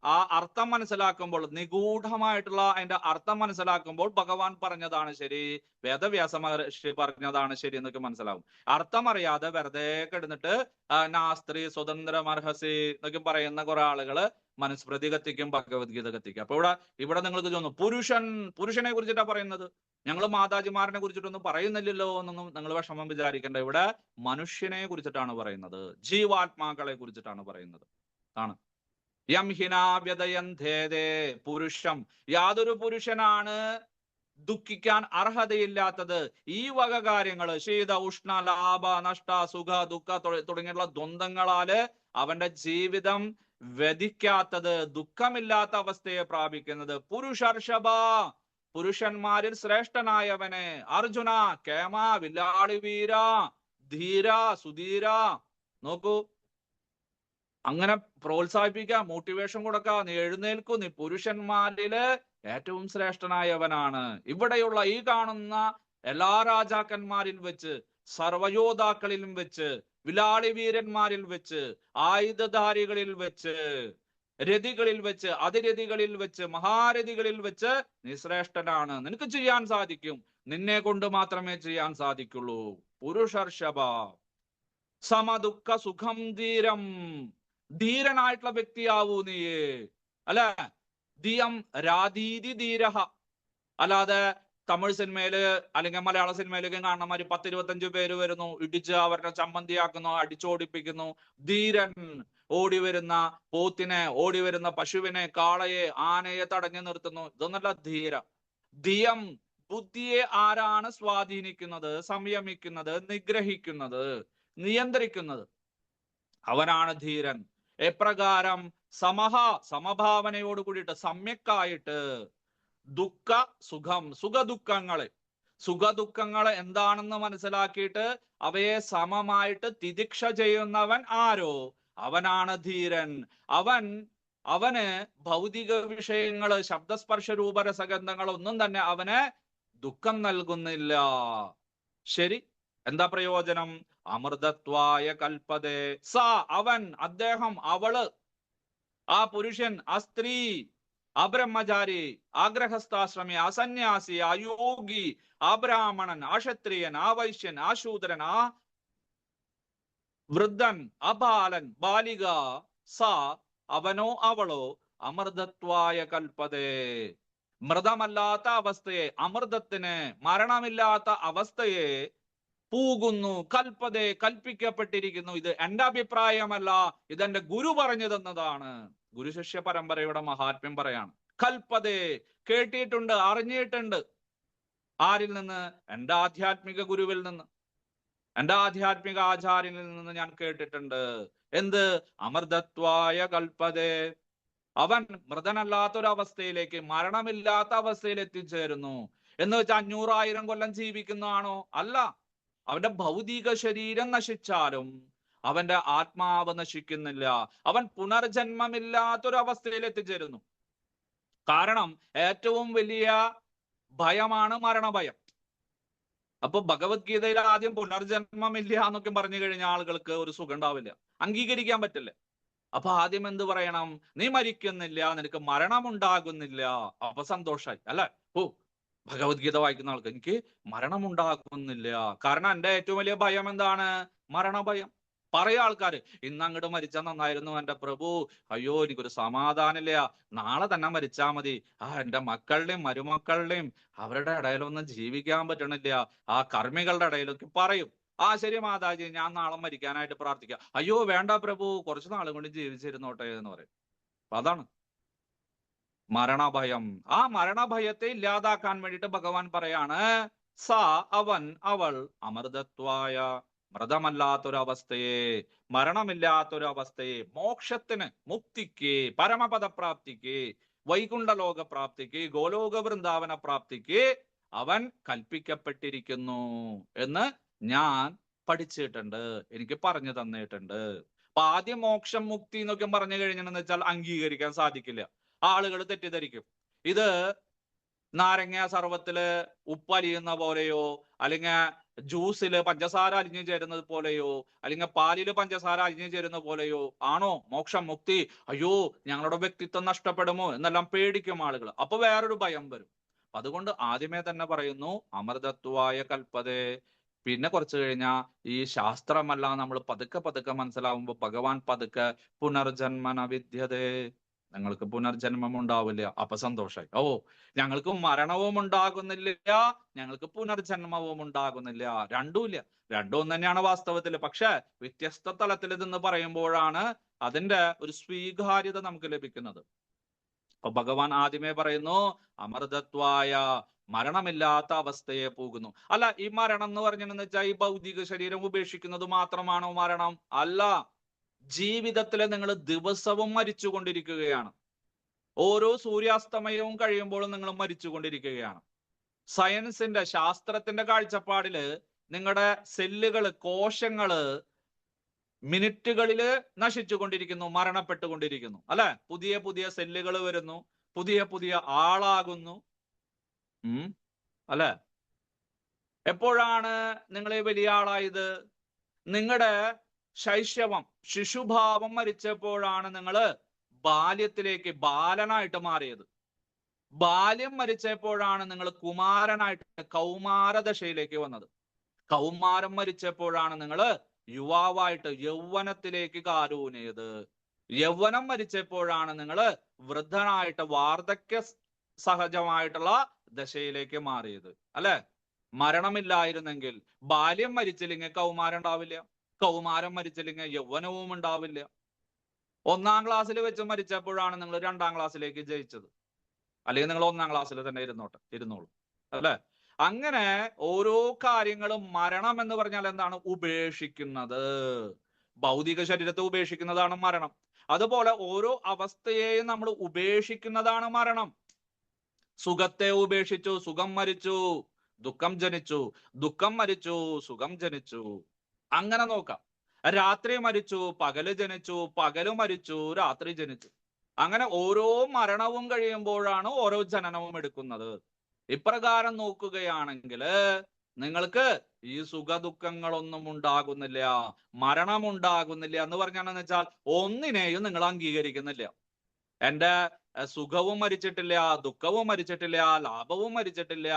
ആ അർത്ഥം മനസ്സിലാക്കുമ്പോൾ, നിഗൂഢമായിട്ടുള്ള അതിന്റെ അർത്ഥം മനസ്സിലാക്കുമ്പോൾ ഭഗവാൻ പറഞ്ഞതാണ് ശരി, വേദവ്യാസ മഹർഷി പറഞ്ഞതാണ് ശരി എന്നൊക്കെ മനസ്സിലാവും. അർത്ഥം അറിയാതെ വെറുതെ കിടന്നിട്ട് നാസ്ത്രീ സ്വതന്ത്രമർഹസി എന്നൊക്കെ പറയുന്ന കുറെ ആളുകള് മനുസ്മൃതി കത്തിക്കും, ഭഗവത്ഗീത കത്തിക്കും. അപ്പൊ ഇവിടെ നിങ്ങൾക്ക് തോന്നുന്നു പുരുഷനെ കുറിച്ചിട്ടാ പറയുന്നത്, ഞങ്ങൾ മാതാജിമാരനെ കുറിച്ചിട്ടൊന്നും പറയുന്നില്ലല്ലോ എന്നൊന്നും നിങ്ങൾ വിഷമം വിചാരിക്കേണ്ട. ഇവിടെ മനുഷ്യനെ കുറിച്ചിട്ടാണ് പറയുന്നത്, ജീവാത്മാക്കളെ കുറിച്ചിട്ടാണ് പറയുന്നത്. ആണ് യം ഹിനാവ്യതയന്ധേതേ പുരുഷം, യാതൊരു പുരുഷനാണ് ദുഃഖിക്കാൻ അർഹതയില്ലാത്തത് ഈ വക കാര്യങ്ങള്, ശീത ഉഷ്ണ ലാഭ നഷ്ട സുഖ ദുഃഖ തുടങ്ങിയുള്ള ദ്വന്ദ്ങ്ങളാല് അവന്റെ ജീവിതം വ്യതിക്കാത്തത്, ദുഃഖമില്ലാത്ത അവസ്ഥയെ പ്രാപിക്കുന്നത്. പുരുഷർഷഭ, പുരുഷന്മാരിൽ ശ്രേഷ്ഠനായവനെ. അർജുന കേമ വില്ലാളി വീര ധീര സുധീര. നോക്കൂ, അങ്ങനെ പ്രോത്സാഹിപ്പിക്കുക, മോട്ടിവേഷൻ കൊടുക്കുക, നീ എഴുന്നേൽക്കൂ, നീ പുരുഷന്മാരില് ഏറ്റവും ശ്രേഷ്ഠനായവനാണ്. ഇവിടെയുള്ള ഈ കാണുന്ന എല്ലാ രാജാക്കന്മാരിൽ വെച്ച്, സർവയോദ്ധാക്കളിലും വെച്ച്, വിലാളി വീരന്മാരിൽ വെച്ച്, ആയുധധാരികളിൽ വെച്ച്, രഥികളിൽ വെച്ച്, അതിരഥികളിൽ വെച്ച്, മഹാരഥികളിൽ വെച്ച് നീ ശ്രേഷ്ഠനാണ്. നിനക്ക് ചെയ്യാൻ സാധിക്കും, നിന്നെ കൊണ്ട് മാത്രമേ ചെയ്യാൻ സാധിക്കുള്ളൂ. പുരുഷർഷഭ സമദുഃഖ സുഖം ധീരം, ധീരനായിട്ടുള്ള വ്യക്തിയാവൂ നീ. അല്ലെ, ധിയം രാധീതി ധീരഹ. അല്ലാതെ തമിഴ് സിനിമയില് അല്ലെങ്കിൽ മലയാള സിനിമയിലൊക്കെ കാണുന്ന മാതിരി 10-25 പേര് വരുന്നു, ഇടിച്ച് അവരുടെ ചമ്മന്തിയാക്കുന്നു, അടിച്ചോടിപ്പിക്കുന്നു. ധീരൻ ഓടി വരുന്ന പോത്തിനെ, ഓടി വരുന്ന പശുവിനെ, കാളയെ, ആനയെ തടഞ്ഞു നിർത്തുന്നു. ഇതൊന്നല്ല ധീര. ധിയം, ബുദ്ധിയെ ആരാണ് സ്വാധീനിക്കുന്നത്, സംയമിക്കുന്നത്, നിഗ്രഹിക്കുന്നത്, നിയന്ത്രിക്കുന്നത്? അവനാണ് ധീരൻ. എപ്രകാരം? സമഭാവനയോട് കൂടിയിട്ട്, സമ്യക്കായിട്ട്, ദുഃഖ സുഖം, സുഖദുഃഖങ്ങളെ എന്താണെന്ന് മനസ്സിലാക്കിയിട്ട് അവയെ സമമായിട്ട് തിദിക്ഷ ചെയ്യുന്നവൻ ആരോ അവനാണ് ധീരൻ. അവന് ഭൗതിക വിഷയങ്ങള്, ശബ്ദസ്പർശ രൂപരസഗന്ധങ്ങൾ ഒന്നും തന്നെ അവന് ദുഃഖം നൽകുന്നില്ല. ശരി, എന്താ പ്രയോജനം? അമൃതത്വായ കൽപ്പതേ സ, അവൻ, അദ്ദേഹം, അവള്, ആ പുരുഷൻ, ആ സ്ത്രീ, അബ്രഹ്മചാരി, ആഗ്രഹസ്ഥാശ്രമി, അസന്യാസി, അയോഗി, അബ്രാഹ്മണൻ, അക്ഷത്രിയൻ, വൈശ്യൻ, ശൂദ്രൻ, വൃദ്ധൻ, ബാലൻ, ബാലിക, സ, അവനോ അവളോ അമൃതത്വായ കൽപ്പതേ, മൃതമല്ലാത്ത അവസ്ഥയെ, അമൃതത്തിന്, മരണമില്ലാത്ത അവസ്ഥയെ പൂകുന്നു. കൽപ്പതേ, കൽപ്പിക്കപ്പെട്ടിരിക്കുന്നു. ഇത് എന്റെ അഭിപ്രായമല്ല, ഇതെന്റെ ഗുരു പറഞ്ഞു തന്നതാണ്. ഗുരുശിഷ്യ പരമ്പരയുടെ മഹാത്മ്യം പറയാണ്. കൽപ്പതേ, കേട്ടിട്ടുണ്ട്, അറിഞ്ഞിട്ടുണ്ട്. ആരിൽ നിന്ന്? എന്റെ ആധ്യാത്മിക ഗുരുവിൽ നിന്ന്, എന്റെ ആധ്യാത്മിക ആചാര്യനിൽ നിന്ന് ഞാൻ കേട്ടിട്ടുണ്ട്. എന്ത്? അമൃതത്വായ കൽപ്പതേ, അവൻ മൃതനല്ലാത്തൊരവസ്ഥയിലേക്ക്, മരണമില്ലാത്ത അവസ്ഥയിൽ എത്തിച്ചേരുന്നു. എന്ന് വെച്ചാൽ 500,000 കൊല്ലം ജീവിക്കുന്നതാണോ? അല്ല. അവന്റെ ഭൗതിക ശരീരം നശിച്ചാലും അവന്റെ ആത്മാവ് നശിക്കുന്നില്ല. അവൻ പുനർജന്മമില്ലാത്തൊരവസ്ഥയിൽ എത്തിച്ചേരുന്നു. കാരണം ഏറ്റവും വലിയ ഭയമാണ് മരണഭയം. അപ്പൊ ഭഗവത്ഗീതയിൽ ആദ്യം പുനർജന്മമില്ല എന്നൊക്കെ പറഞ്ഞു കഴിഞ്ഞാൽ ആളുകൾക്ക് ഒരു സുഖം ഉണ്ടാവില്ല, അംഗീകരിക്കാൻ പറ്റില്ല. അപ്പൊ ആദ്യം എന്ത് പറയണം? നീ മരിക്കുന്നില്ല, നിനക്ക് മരണമുണ്ടാകുന്നില്ല. അപ്പൊ സന്തോഷായി അല്ലെ? ഭഗവത്ഗീത വായിക്കുന്ന ആൾക്ക് എനിക്ക് മരണമുണ്ടാകുന്നില്ല. കാരണം എന്റെ ഏറ്റവും വലിയ ഭയം എന്താണ്? മരണഭയം. പറയാ ആൾക്കാര്, ഇന്ന് അങ്ങോട്ട് മരിച്ചാൽ നന്നായിരുന്നു എന്റെ പ്രഭു, അയ്യോ എനിക്കൊരു സമാധാനമില്ല, നാളെ തന്നെ മരിച്ചാ മതി, എന്റെ മക്കളുടെയും മരുമക്കളുടെയും അവരുടെ ഇടയിലൊന്നും ജീവിക്കാൻ പറ്റണില്ല, ആ കർമ്മികളുടെ ഇടയിലൊക്കെ പറയും. ശരി മാതാജി, ഞാൻ നാളെ മരിക്കാനായിട്ട് പ്രാർത്ഥിക്കാം. അയ്യോ വേണ്ട പ്രഭു, കുറച്ചു നാളും കൊണ്ട് ജീവിച്ചിരുന്നോട്ടെ എന്ന് പറയും. അപ്പൊ അതാണ് മരണഭയം. ആ മരണഭയത്തെ ഇല്ലാതാക്കാൻ വേണ്ടിയിട്ട് ഭഗവാൻ പറയാണ്, സ, അവൻ, അവൾ, അമൃതത്വായ, മൃതമല്ലാത്തൊരവസ്ഥയെ, മരണമില്ലാത്തൊരവസ്ഥയെ, മോക്ഷത്തിന്, മുക്തിക്ക്, പരമപദപ്രാപ്തിക്ക്, വൈകുണ്ഠലോക പ്രാപ്തിക്ക്, ഗോലോക വൃന്ദാവന പ്രാപ്തിക്ക് അവൻ കൽപ്പിക്കപ്പെട്ടിരിക്കുന്നു എന്ന് ഞാൻ പഠിച്ചിട്ടുണ്ട്, എനിക്ക് പറഞ്ഞു തന്നിട്ടുണ്ട്. അപ്പൊ ആദ്യം മോക്ഷം, മുക്തി എന്നൊക്കെ പറഞ്ഞു കഴിഞ്ഞെന്ന് വെച്ചാൽ അംഗീകരിക്കാൻ സാധിക്കില്ല. ആളുകൾ തെറ്റിദ്ധരിക്കും. ഇത് നാരങ്ങ സർവത്തില് ഉപ്പലിയുന്ന പോലെയോ, അല്ലെങ്കിൽ ജ്യൂസില് പഞ്ചസാര അലിഞ്ഞു ചേരുന്നത് പോലെയോ, അല്ലെങ്കിൽ പാലില് പഞ്ചസാര അലിഞ്ഞു ചേരുന്ന പോലെയോ ആണോ മോക്ഷം, മുക്തി? അയ്യോ, ഞങ്ങളുടെ വ്യക്തിത്വം നഷ്ടപ്പെടുമോ എന്നെല്ലാം പേടിക്കും ആളുകൾ. അപ്പൊ വേറൊരു ഭയം വരും. അതുകൊണ്ട് ആദ്യമേ തന്നെ പറയുന്നു അമൃതത്വായ കൽപ്പതേ. പിന്നെ കുറച്ച് കഴിഞ്ഞാൽ ഈ ശാസ്ത്രമെല്ലാം നമ്മൾ പതുക്കെ പതുക്കെ മനസ്സിലാവുമ്പോൾ ഭഗവാൻ പതുക്കെ പുനർജന്മന വിദ്യതേ, നിങ്ങൾക്ക് പുനർജന്മം ഉണ്ടാവില്ല. അപ്പൊ സന്തോഷായി. ഓ, ഞങ്ങൾക്ക് മരണവും ഉണ്ടാകുന്നില്ല, ഞങ്ങൾക്ക് പുനർജന്മവും ഉണ്ടാകുന്നില്ല. രണ്ടുമില്ല. രണ്ടും ഒന്ന് തന്നെയാണ് വാസ്തവത്തിൽ. പക്ഷെ വ്യത്യസ്ത തലത്തിൽ ഇതെന്ന് പറയുമ്പോഴാണ് അതിന്റെ ഒരു സ്വീകാര്യത നമുക്ക് ലഭിക്കുന്നത്. അപ്പൊ ഭഗവാൻ ആദ്യമേ പറയുന്നു അമൃതത്വായ, മരണമില്ലാത്ത അവസ്ഥയെ പോകുന്നു. അല്ല, ഈ മരണം എന്ന് പറഞ്ഞെന്ന് വെച്ചാൽ ഈ ഭൗതിക ശരീരം ഉപേക്ഷിക്കുന്നത് മാത്രമാണോ മരണം? അല്ല. ജീവിതത്തിൽ നിങ്ങൾ ദിവസവും മരിച്ചുകൊണ്ടിരിക്കുകയാണ്. ഓരോ സൂര്യാസ്തമയവും കഴിയുമ്പോഴും നിങ്ങൾ മരിച്ചുകൊണ്ടിരിക്കുകയാണ്. സയൻസിന്റെ, ശാസ്ത്രത്തിന്റെ കാഴ്ചപ്പാടില് നിങ്ങളുടെ സെല്ലുകള്, കോശങ്ങള് മിനിറ്റുകളില് നശിച്ചുകൊണ്ടിരിക്കുന്നു, മരണപ്പെട്ടുകൊണ്ടിരിക്കുന്നു. അല്ലെ? പുതിയ പുതിയ സെല്ലുകൾ വരുന്നു, പുതിയ പുതിയ ആളാകുന്നു. അല്ലെ? എപ്പോഴാണ് നിങ്ങൾ വലിയ ആളായത്? നിങ്ങളുടെ ശൈശവം, ശിശുഭാവം മരിച്ചപ്പോഴാണ് നിങ്ങൾ ബാല്യത്തിലേക്ക്, ബാലനായിട്ട് മാറിയത്. ബാല്യം മരിച്ചപ്പോഴാണ് നിങ്ങൾ കുമാരനായിട്ട് കൗമാരദശയിലേക്ക് വന്നത്. കൗമാരം മരിച്ചപ്പോഴാണ് നിങ്ങൾ യുവാവായിട്ട് യൗവനത്തിലേക്ക് കാലൂന്നിയത്. യൗവനം മരിച്ചപ്പോഴാണ് നിങ്ങൾ വൃദ്ധനായിട്ട് വാർദ്ധക്യ സഹജമായിട്ടുള്ള ദശയിലേക്ക് മാറിയത്. അല്ലെ? മരണമില്ലായിരുന്നെങ്കിൽ, ബാല്യം മരിച്ചില്ലെങ്കിൽ കൗമാരം ഉണ്ടാവില്ല, കൗമാരം മരിച്ചില്ലെങ്കിൽ യൗവനവും ഉണ്ടാവില്ല. 1-ാം ക്ലാസ്സിൽ വെച്ച് മരിച്ചപ്പോഴാണ് നിങ്ങൾ 2-ാം ക്ലാസ്സിലേക്ക് ജയിച്ചത്. അല്ലെങ്കിൽ നിങ്ങൾ 1-ാം ക്ലാസ്സിൽ തന്നെ ഇരുന്നോളൂ. അല്ലെ? അങ്ങനെ ഓരോ കാര്യങ്ങളും, മരണം എന്ന് പറഞ്ഞാൽ എന്താണ്? ഉപേക്ഷിക്കുന്നത്. ഭൗതിക ശരീരത്തെ ഉപേക്ഷിക്കുന്നതാണ് മരണം. അതുപോലെ ഓരോ അവസ്ഥയെയും നമ്മൾ ഉപേക്ഷിക്കുന്നതാണ് മരണം. സുഖത്തെ ഉപേക്ഷിച്ചു, സുഖം മരിച്ചു, ദുഃഖം ജനിച്ചു, ദുഃഖം മരിച്ചു, സുഖം ജനിച്ചു. അങ്ങനെ നോക്കാം. രാത്രി മരിച്ചു, പകല് ജനിച്ചു, പകല് മരിച്ചു, രാത്രി ജനിച്ചു. അങ്ങനെ ഓരോ മരണവും കഴിയുമ്പോഴാണ് ഓരോ ജനനവും എടുക്കുന്നത്. ഇപ്രകാരം നോക്കുകയാണെങ്കിൽ നിങ്ങൾക്ക് ഈ സുഖദുഃഖങ്ങളൊന്നും ഉണ്ടാകുന്നില്ല, മരണമുണ്ടാകുന്നില്ല എന്ന് പറഞ്ഞാണെന്ന് വെച്ചാൽ ഒന്നിനെയും നിങ്ങൾ അംഗീകരിക്കുന്നില്ല. എന്റെ സുഖവും മരിച്ചിട്ടില്ല, ദുഃഖവും മരിച്ചിട്ടില്ല, ലാഭവും മരിച്ചിട്ടില്ല,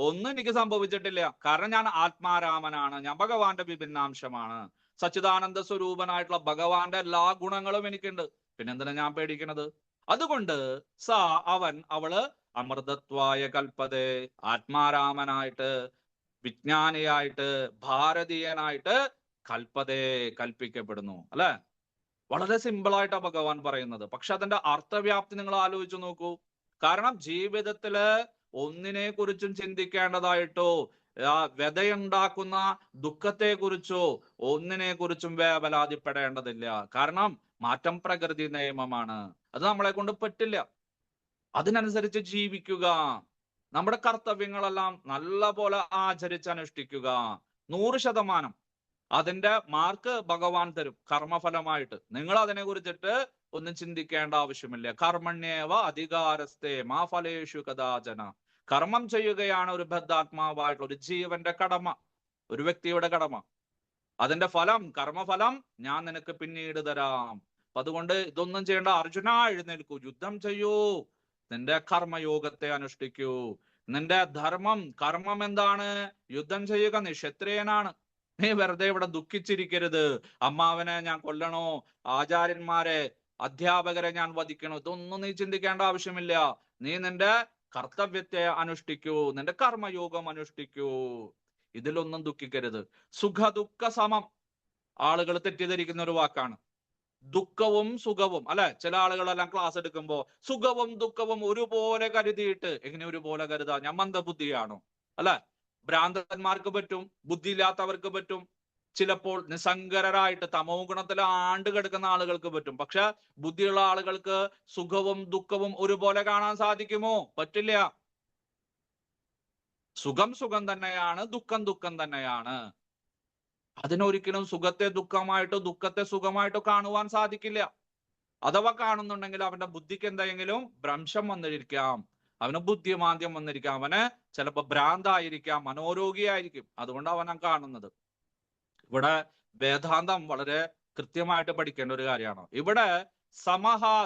ഒന്നും എനിക്ക് സംഭവിച്ചിട്ടില്ല. കാരണം ഞാൻ ആത്മാരാമനാണ്, ഞാൻ ഭഗവാന്റെ വിഭിന്നാംശമാണ്, സച്ചിദാനന്ദ സ്വരൂപനായിട്ടുള്ള ഭഗവാന്റെ എല്ലാ ഗുണങ്ങളും എനിക്കുണ്ട്. പിന്നെന്തിനാ ഞാൻ പേടിക്കണത്? അതുകൊണ്ട് അവള് അമൃതത്വായ കൽപ്പതേ, ആത്മാരാമനായിട്ട്, വിജ്ഞാനിയായിട്ട്, ഭാരതീയനായിട്ട് കൽപ്പതേ, കൽപ്പിക്കപ്പെടുന്നു. അല്ലെ? വളരെ സിമ്പിളായിട്ടാ ഭഗവാൻ പറയുന്നത്. പക്ഷെ അതിന്റെ അർത്ഥവ്യാപ്തി നിങ്ങൾ ആലോചിച്ച് നോക്കൂ. കാരണം ജീവിതത്തില് ഒന്നിനെ കുറിച്ചും ചിന്തിക്കേണ്ടതായിട്ടോ, വ്യതയുണ്ടാക്കുന്ന ദുഃഖത്തെ കുറിച്ചോ ഒന്നിനെ കുറിച്ചും വേവലാതിപ്പെടേണ്ടതില്ല. കാരണം മാറ്റം പ്രകൃതി നിയമമാണ്. അത് നമ്മളെ കൊണ്ട് പറ്റില്ല. അതിനനുസരിച്ച് ജീവിക്കുക, നമ്മുടെ കർത്തവ്യങ്ങളെല്ലാം നല്ല പോലെ ആചരിച്ചനുഷ്ഠിക്കുക. 100% അതിന്റെ മാർക്ക് ഭഗവാൻ തരും കർമ്മഫലമായിട്ട്. നിങ്ങൾ അതിനെ കുറിച്ചിട്ട് ഒന്നും ചിന്തിക്കേണ്ട ആവശ്യമില്ല. കർമ്മണ്യേവ അധികാരസ്ഥേ മാ ഫലേഷു കഥാചന. കർമ്മം ചെയ്യുകയാണ് ഒരു ബദ്ധാത്മാവായിട്ടുള്ള ഒരു ജീവന്റെ കടമ, ഒരു വ്യക്തിയുടെ കടമ. അതിന്റെ ഫലം, കർമ്മഫലം ഞാൻ നിനക്ക് പിന്നീട് തരാം. അപ്പൊ അതുകൊണ്ട് ഇതൊന്നും ചെയ്യേണ്ട. അർജുന, എഴുന്നേൽക്കൂ, യുദ്ധം ചെയ്യൂ, നിന്റെ കർമ്മയോഗത്തെ അനുഷ്ഠിക്കൂ. നിന്റെ ധർമ്മം, കർമ്മം എന്താണ്? യുദ്ധം ചെയ്യുക. നീ ക്ഷത്രിയനാണ്. നീ വെറുതെ ഇവിടെ ദുഃഖിച്ചിരിക്കരുത്. അമ്മാവനെ ഞാൻ കൊല്ലണോ, ആചാര്യന്മാരെ, അധ്യാപകരെ ഞാൻ വധിക്കണോ, ഇതൊന്നും നീ ചിന്തിക്കേണ്ട ആവശ്യമില്ല. നീ നിന്റെ കർത്തവ്യത്തെ അനുഷ്ഠിക്കൂ, നിന്റെ കർമ്മയോഗം അനുഷ്ഠിക്കൂ. ഇതിലൊന്നും ദുഃഖിക്കരുത്. സുഖദുഃഖ സമം ആളുകൾ തെറ്റിദ്ധരിക്കുന്ന ഒരു വാക്കാണ്. ദുഃഖവും സുഖവും, അല്ലെ? ചില ആളുകളെല്ലാം ക്ലാസ് എടുക്കുമ്പോ സുഖവും ദുഃഖവും ഒരുപോലെ കരുതിയിട്ട്, എങ്ങനെ ഒരുപോലെ കരുതാ? ഞാൻ മന്ദബുദ്ധിയാണോ? അല്ലെ? ഭ്രാന്തന്മാർക്ക് പറ്റും, ബുദ്ധിയില്ലാത്തവർക്ക് പറ്റും, ചിലപ്പോൾ നിസ്സംഗരായിട്ട് തമോ ഗുണത്തിൽ ആണ്ട് കിടക്കുന്ന ആളുകൾക്ക് പറ്റും. പക്ഷെ ബുദ്ധിയുള്ള ആളുകൾക്ക് സുഖവും ദുഃഖവും ഒരുപോലെ കാണാൻ സാധിക്കുമോ? പറ്റില്ല. സുഖം സുഖം തന്നെയാണ്, ദുഃഖം ദുഃഖം തന്നെയാണ്. അതിനൊരിക്കലും സുഖത്തെ ദുഃഖമായിട്ടോ ദുഃഖത്തെ സുഖമായിട്ടോ കാണുവാൻ സാധിക്കില്ല. അഥവാ കാണുന്നുണ്ടെങ്കിൽ അവന്റെ ബുദ്ധിക്ക് എന്തെങ്കിലും ഭ്രംശം വന്നിരിക്കാം, അവന് ബുദ്ധിമാന്ദ്യം വന്നിരിക്കാം, അവന് ചിലപ്പോ ഭ്രാന്തായിരിക്കാം, മനോരോഗിയായിരിക്കും. അതുകൊണ്ട് അവൻ കാണുന്നത്. ഇവിടെ വേദാന്തം വളരെ കൃത്യമായിട്ട് പഠിക്കേണ്ട ഒരു കാര്യമാണ്. ഇവിടെ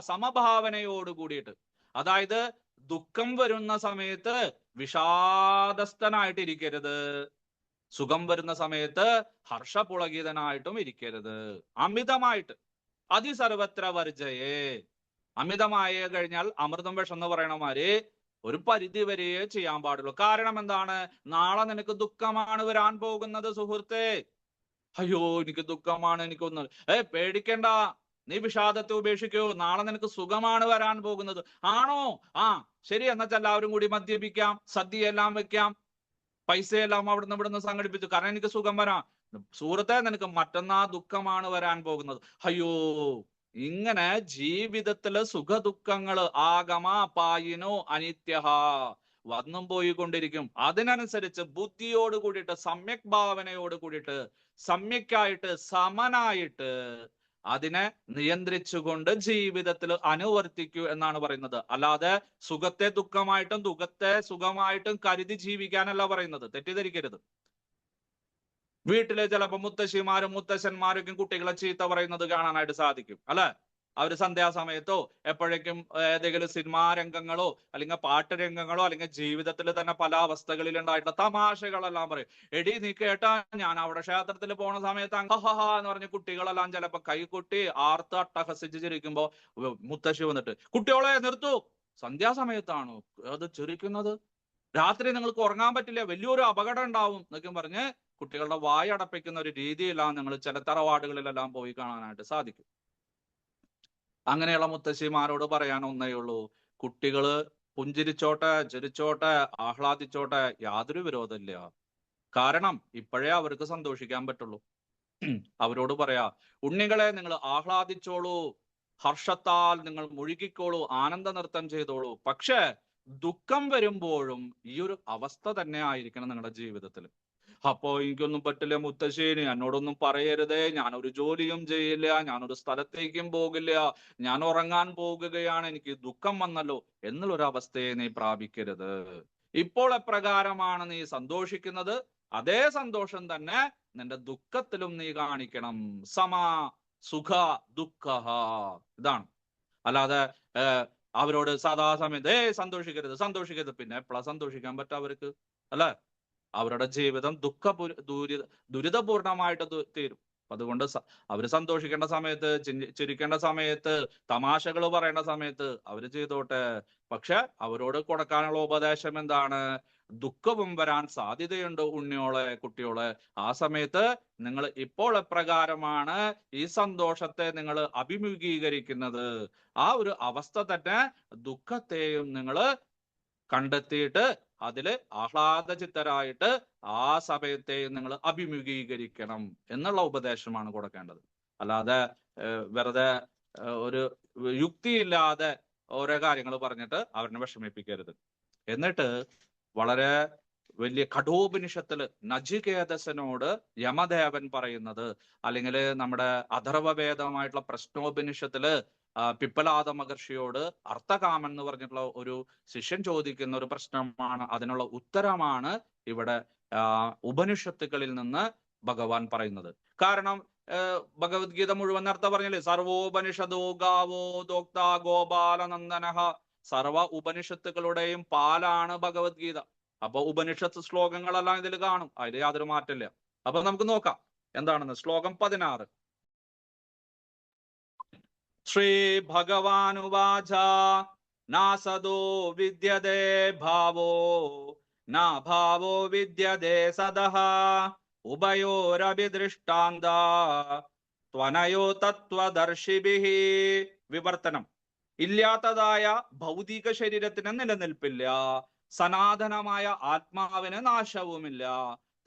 സമഭാവനയോട് കൂടിയിട്ട്, അതായത് ദുഃഖം വരുന്ന സമയത്ത് വിഷാദസ്ഥനായിട്ടിരിക്കരുത്, സുഖം വരുന്ന സമയത്ത് ഹർഷപുളകിതനായിട്ടും ഇരിക്കരുത്. അമിതമായിട്ട് അതിസർവത്ര വർജയേ, അമിതമായി കഴിഞ്ഞാൽ അമൃതം വിഷം എന്ന് പറയണമാര് ഒരു പരിധി വരെയേ ചെയ്യാൻ പാടുള്ളൂ. കാരണം എന്താണ്? നാളെ നിനക്ക് ദുഃഖമാണ് വരാൻ പോകുന്നത് സുഹൃത്തേ. അയ്യോ എനിക്ക് ദുഃഖമാണ്, എനിക്കൊന്ന് പേടിക്കണ്ട, നീ വിഷാദത്തെ ഉപേക്ഷിക്കൂ, നാളെ നിനക്ക് സുഖമാണ് വരാൻ പോകുന്നത്. ആണോ? ആ ശരി, എന്നുവെച്ചാൽ എല്ലാവരും കൂടി മദ്യപിക്കാം, സദ്യ എല്ലാം വെക്കാം, പൈസയെല്ലാം അവിടുന്ന് ഇവിടുന്ന് സംഘടിപ്പിച്ചു, കാരണം എനിക്ക് സുഖം വരാം. സുഹൃത്തെ, നിനക്ക് മറ്റന്നാ ദുഃഖമാണ് വരാൻ പോകുന്നത്. അയ്യോ, ഇങ്ങനെ ജീവിതത്തില് സുഖദുഃഖങ്ങള് ആഗമ പായിനോ അനിത്യഹ വന്നും പോയിക്കൊണ്ടിരിക്കും. അതിനനുസരിച്ച് ബുദ്ധിയോട് കൂടിയിട്ട്, സമ്യക് ഭാവനയോട് കൂടിയിട്ട്, സമ്യക്കായിട്ട്, സമനായിട്ട് അതിനെ നിയന്ത്രിച്ചുകൊണ്ട് ജീവിതത്തിൽ അനുവർത്തിക്കൂ എന്നാണ് പറയുന്നത്. അല്ലാതെ സുഖത്തെ ദുഃഖമായിട്ടും ദുഃഖത്തെ സുഖമായിട്ടും കരുതി ജീവിക്കാനല്ല പറയുന്നത്, തെറ്റിദ്ധരിക്കരുത്. വീട്ടിലെ ചിലപ്പോ മുത്തശ്ശിമാരും മുത്തശ്ശന്മാരൊക്കെ കുട്ടികളെ ചീത്ത പറയുന്നത് കാണാനായിട്ട് സാധിക്കും, അല്ലെ? അവര് സന്ധ്യാസമയത്തോ എപ്പോഴേക്കും ഏതെങ്കിലും സിനിമാ രംഗങ്ങളോ അല്ലെങ്കിൽ പാട്ട് രംഗങ്ങളോ അല്ലെങ്കിൽ ജീവിതത്തിൽ തന്നെ പല അവസ്ഥകളിൽ ഉണ്ടായിട്ടുള്ള തമാശകളെല്ലാം പറയും. എടി നീ കേട്ടാ, ഞാൻ അവിടെ ക്ഷേത്രത്തിൽ പോണ സമയത്ത് അഹഹ എന്ന് പറഞ്ഞ കുട്ടികളെല്ലാം ചിലപ്പോ കൈകൊട്ടി ആർത്ത് അട്ടഹസിച്ച് ചിരിക്കുമ്പോ മുത്തശ്ശി വന്നിട്ട്, കുട്ടികളെ നിർത്തൂ, സന്ധ്യാസമയത്താണോ അത് ചിരിക്കുന്നത്? രാത്രി നിങ്ങൾക്ക് ഉറങ്ങാൻ പറ്റില്ല, വലിയൊരു അപകടം ഉണ്ടാവും എന്നൊക്കെ പറഞ്ഞ് കുട്ടികളുടെ വായ അടപ്പിക്കുന്ന ഒരു രീതിയിലാണ് നിങ്ങൾ ചില തറവാടുകളിലെല്ലാം പോയി കാണാനായിട്ട് സാധിക്കും. അങ്ങനെയുള്ള മുത്തശ്ശിമാരോട് പറയാൻ ഒന്നേ ഉള്ളൂ, കുട്ടികള് പുഞ്ചിരിച്ചോട്ടെ, ചിരിച്ചോട്ടെ, ആഹ്ലാദിച്ചോട്ടെ, യാതൊരു വിരോധമില്ല. കാരണം ഇപ്പോഴേ അവർക്ക് സന്തോഷിക്കാൻ പറ്റുള്ളൂ. അവരോട് പറയാ, ഉണ്ണികളെ നിങ്ങൾ ആഹ്ലാദിച്ചോളൂ, ഹർഷത്താൽ നിങ്ങൾ മുഴുകിക്കോളൂ, ആനന്ദ നൃത്തം ചെയ്തോളൂ. പക്ഷെ ദുഃഖം വരുമ്പോഴും ഈ ഒരു അവസ്ഥ തന്നെ ആയിരിക്കണം നിങ്ങളുടെ ജീവിതത്തിൽ. അപ്പോ എനിക്കൊന്നും പറ്റില്ല മുത്തശ്ശേനി, എന്നോടൊന്നും പറയരുതേ, ഞാനൊരു ജോലിയും ചെയ്യില്ല, ഞാനൊരു സ്ഥലത്തേക്കും പോകില്ല, ഞാൻ ഉറങ്ങാൻ പോകുകയാണ്, എനിക്ക് ദുഃഖം വന്നല്ലോ എന്നുള്ളൊരു അവസ്ഥയെ നീ പ്രാപിക്കരുത്. ഇപ്പോൾ എപ്രകാരമാണ് നീ സന്തോഷിക്കുന്നത്, അതേ സന്തോഷം തന്നെ നിന്റെ ദുഃഖത്തിലും നീ കാണിക്കണം. സമാ സുഖ ദുഃഖ, ഇതാണ്. അല്ലാതെ അവരോട് സദാസമയത്ത് സന്തോഷിക്കരുത് സന്തോഷിക്കരുത്, പിന്നെ എപ്പോഴാ സന്തോഷിക്കാൻ പറ്റുക അവർക്ക്, അല്ലെ? അവരുടെ ജീവിതം ദുരിതപൂർണമായിട്ട് തീരും. അതുകൊണ്ട് അവര് സന്തോഷിക്കേണ്ട സമയത്ത്, ചിരിക്കേണ്ട സമയത്ത്, തമാശകൾ പറയേണ്ട സമയത്ത് അവര് ചെയ്തോട്ടെ. പക്ഷെ അവരോട് കൊടുക്കാനുള്ള ഉപദേശം എന്താണ്? ദുഃഖവും വരാൻ സാധ്യതയുണ്ട് ഉണ്ണിയോളെ, കുട്ടിയോളെ. ആ സമയത്ത് നിങ്ങൾ ഇപ്പോൾ എപ്രകാരമാണ് ഈ സന്തോഷത്തെ നിങ്ങൾ അഭിമുഖീകരിക്കുന്നത്, ആ ഒരു അവസ്ഥ തന്നെ ദുഃഖത്തെയും നിങ്ങൾ കണ്ടെത്തിയിട്ട് അതില് ആഹ്ലാദചിത്തരായിട്ട് ആ സമയത്തെയും നിങ്ങൾ അഭിമുഖീകരിക്കണം എന്നുള്ള ഉപദേശമാണ് കൊടുക്കേണ്ടത്. അല്ലാതെ വെറുതെ ഒരു യുക്തിയില്ലാതെ ഓരോ കാര്യങ്ങൾ പറഞ്ഞിട്ട് അവരെ വിഷമിപ്പിക്കരുത്. എന്നിട്ട് വളരെ വലിയ കഠോപനിഷത്തില് നചികേതസനോട് യമദേവൻ പറയുന്നത്, അല്ലെങ്കിൽ നമ്മുടെ അഥർവവേദമായിട്ടുള്ള പ്രശ്നോപനിഷത്തില് പിപ്പലാദ മഹർഷിയോട് അർത്ഥകാമൻ എന്ന് പറഞ്ഞിട്ടുള്ള ഒരു ശിഷ്യൻ ചോദിക്കുന്ന ഒരു പ്രശ്നമാണ്, അതിനുള്ള ഉത്തരമാണ് ഇവിടെ ഉപനിഷത്തുക്കളിൽ നിന്ന് ഭഗവാൻ പറയുന്നത്. കാരണം ഭഗവത്ഗീത മുഴുവൻ അർത്ഥം പറഞ്ഞില്ലേ, സർവോപനിഷദോ ഗാവോ ദോക്ത ഗോപാലനന്ദനഃ, സർവ ഉപനിഷത്തുകളുടെയും പാലാണ് ഭഗവത്ഗീത. അപ്പൊ ഉപനിഷത്ത് ശ്ലോകങ്ങളെല്ലാം ഇതിൽ കാണും, അതിൽ യാതൊരു മാറ്റമില്ല. അപ്പൊ നമുക്ക് നോക്കാം എന്താണെന്ന്. ശ്ലോകം 16. ശ്രീ ഭഗവാനുവാച നാസദോ വിദ്യതേ ഭാവോ നാ ഭാവോ വിദ്യതേ സദഃ ഉഭയോരപി ദൃഷ്ടാന്ത ത്വനയോ തത്വദർശിഭിഃ. വിവർത്തനം: ഇല്ലാത്തതായ ഭൗതിക ശരീരത്തിന് നിലനിൽപ്പില്ല, സനാതനമായ ആത്മാവിന് നാശവുമില്ല.